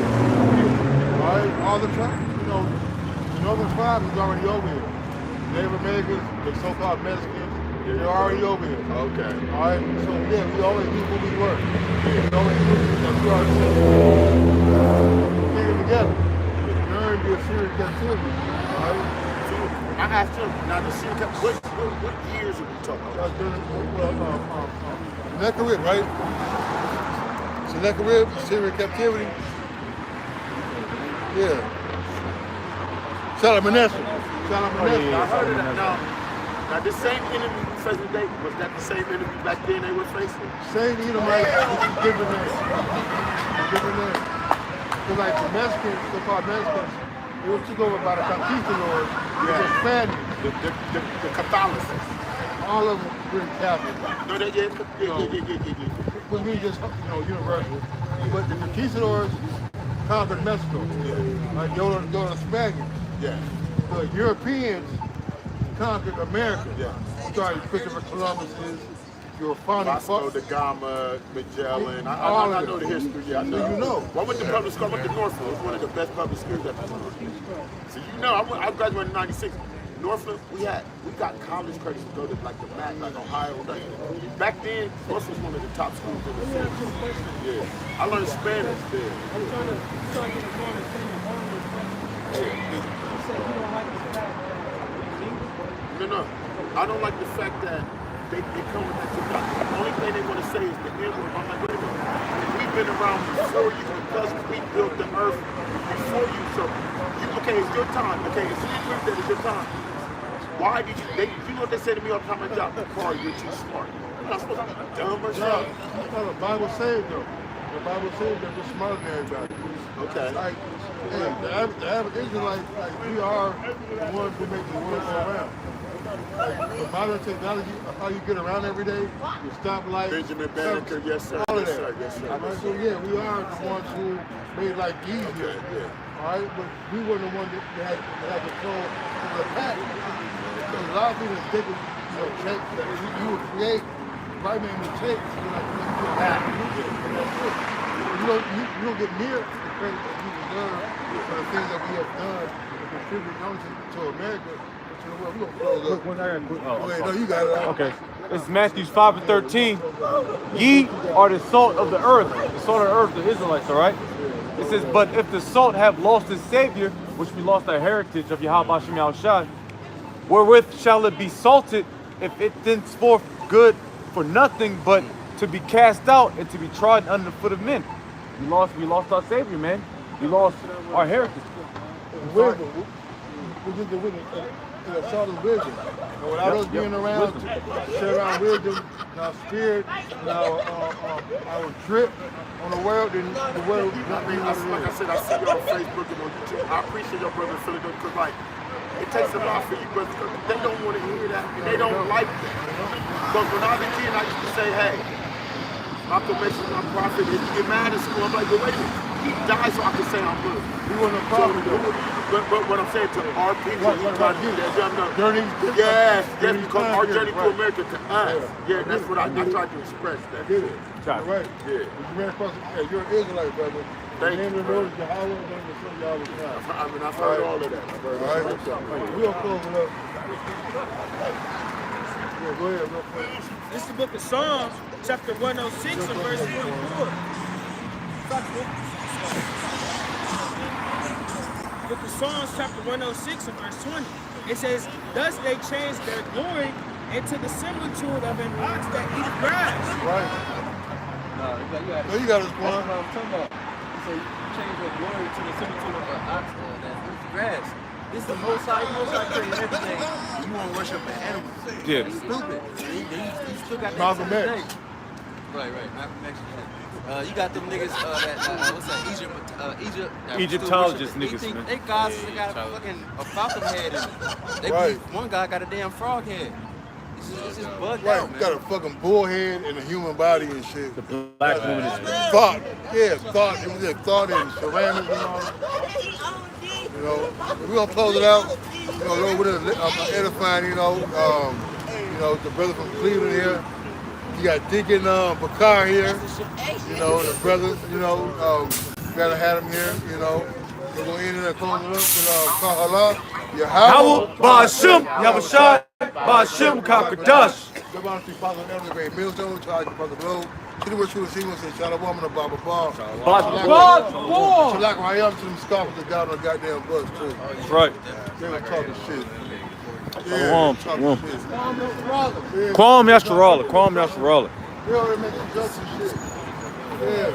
All right, all the tribes, the northern tribes is already over here. Native Americans, the so-called Mexicans, they're already over here. Okay. All right, so yeah, we always knew who we were. We always knew that we are came together during the Assyrian captivity. All right. So I asked him, now the Assyrian captivity, what years are we talking about? Sennacherib, right? Sennacherib, Assyrian captivity. Yeah. Shalmaneser. I heard of that. Now this same enemy we facing today, was that the same enemy back then they were facing? Same Edomite, different name. Different name. Because like the Mexicans, so-called Mexicans, they were took over by the conquistadors, the Spaniards. The Catholics. All of them were Catholic. No, they did. Yeah. When we just, universal. But the conquistadors conquered Mexico. Like the Spaniards. Yeah. The Europeans conquered America. Yeah. Started Christopher Columbus's, your founding Vasco da Gama, Magellan. I know the history. Yeah, I know. You know. Well, I went to public school. I went to Northfield. It was one of the best public schools at the time. So I graduated in '96. Northfield, we got college credits to go to like the MAC, like Ohio. Back then, Northfield was one of the top schools in the city. Yeah. I learned Spanish there. No. I don't like the fact that they come with that. The only thing they want to say is the N-word. I'm like, wait a minute. We've been around before you because we built the earth before you. So, it's your time. Okay, it's your time. Why did you know what they say to me all the time at job? Carl, you're too smart. I'm not supposed to be dumb or something. That's what the Bible says, though. The Bible says that we're smarter than everybody. Okay. Like, the average Israelite, we are the ones who make the world go around. The modern technology of how you get around every day, your stoplight, Benjamin Banneker, yes sir. all of Yes, that. sir. Yes, sir. Right? So yeah, we are the ones who made life easier. All right, but we weren't the ones that had control of the pack. Because a lot of things that they would, check that you would create, right man would take, like you back. And that's it. You don't get near the credit that you deserve for the things that we have done to contribute not only to America. We're gonna close up. Wait, no, you got it. Okay. This is Matthew 5:13. Ye are the salt of the earth. The salt of the earth, the Israelites, all right? It says, but if the salt have lost its savior, which we lost our heritage of Yahweh Hashem Yahushua, wherewith shall it be salted, if it thenceforth good for nothing but to be cast out and to be trodden under the foot of men. We lost our savior, man. We lost our heritage. Wisdom. We just the witness to the salt of wisdom. And without us being around to share around wisdom, and our spirit, and our drip on the world, then the world would not be what it Like I is. said, I see you on Facebook and on YouTube. I appreciate your brother feeling good because it takes a lot for you brothers because they don't want to hear that and they don't like that. Because when I was a kid, I used to say, hey, Malcolm X is my prophet. If you get mad at school, I'm like, well, wait a minute. He died so I can say I'm good. We want to problem though. But what I'm saying to our people, Journey. yes, because our journey to America to us. Yeah, that's what I tried to express. That. You're right. Yeah. You're an Israelite, brother. Thank the name you, of the Lord is Yahweh, the name of the Son Yahweh. I mean, I've heard all of that. All right. We'll close it up. Yeah, go ahead, real quick. This is the book of Psalms, chapter 106 and verse 24. Book of Psalms, chapter 106 and verse 20. It says, thus they changed their glory into the similitude of an ox that eats grass. Right. No, you got it, Quan. That's what I'm talking about. So you change your glory to the similitude of an ox that eats grass. This is the most high created everything. You want to worship the animals. Yeah. It's stupid. He still got that Malcolm to this X. day. Right. Malcolm X. You got them niggas what's that? Egyptologists they niggas, think man. they gods they got a falcon head in it. They believe one guy got a damn frog head. It's just bugged out, man. Got a fucking bull head and a human body and shit. The black woman is thought. Yeah, thought. It was just thought and ceramics and all that. We're gonna close it out. Lord, with edifying, the brother from Cleveland here. You got Deacon Bakar here, you know, the brothers, you know, gotta have him here, you know. We're gonna end it and close it up with Kahala, Yahweh, Ba'ashim, Yahushai, Ba'ashim, Kakadash. The bounty father of the great millstone, charge the father below. To the word, to the sequence, say, shout out woman of Baba Bar. Shalak Rayam to them scoffers that got on the goddamn bus, too. That's right. They were talking shit. Shalom, talking shalom. shit. Kwam Yasharala, Kwam Yasharala. They already making jokes and shit. Yeah.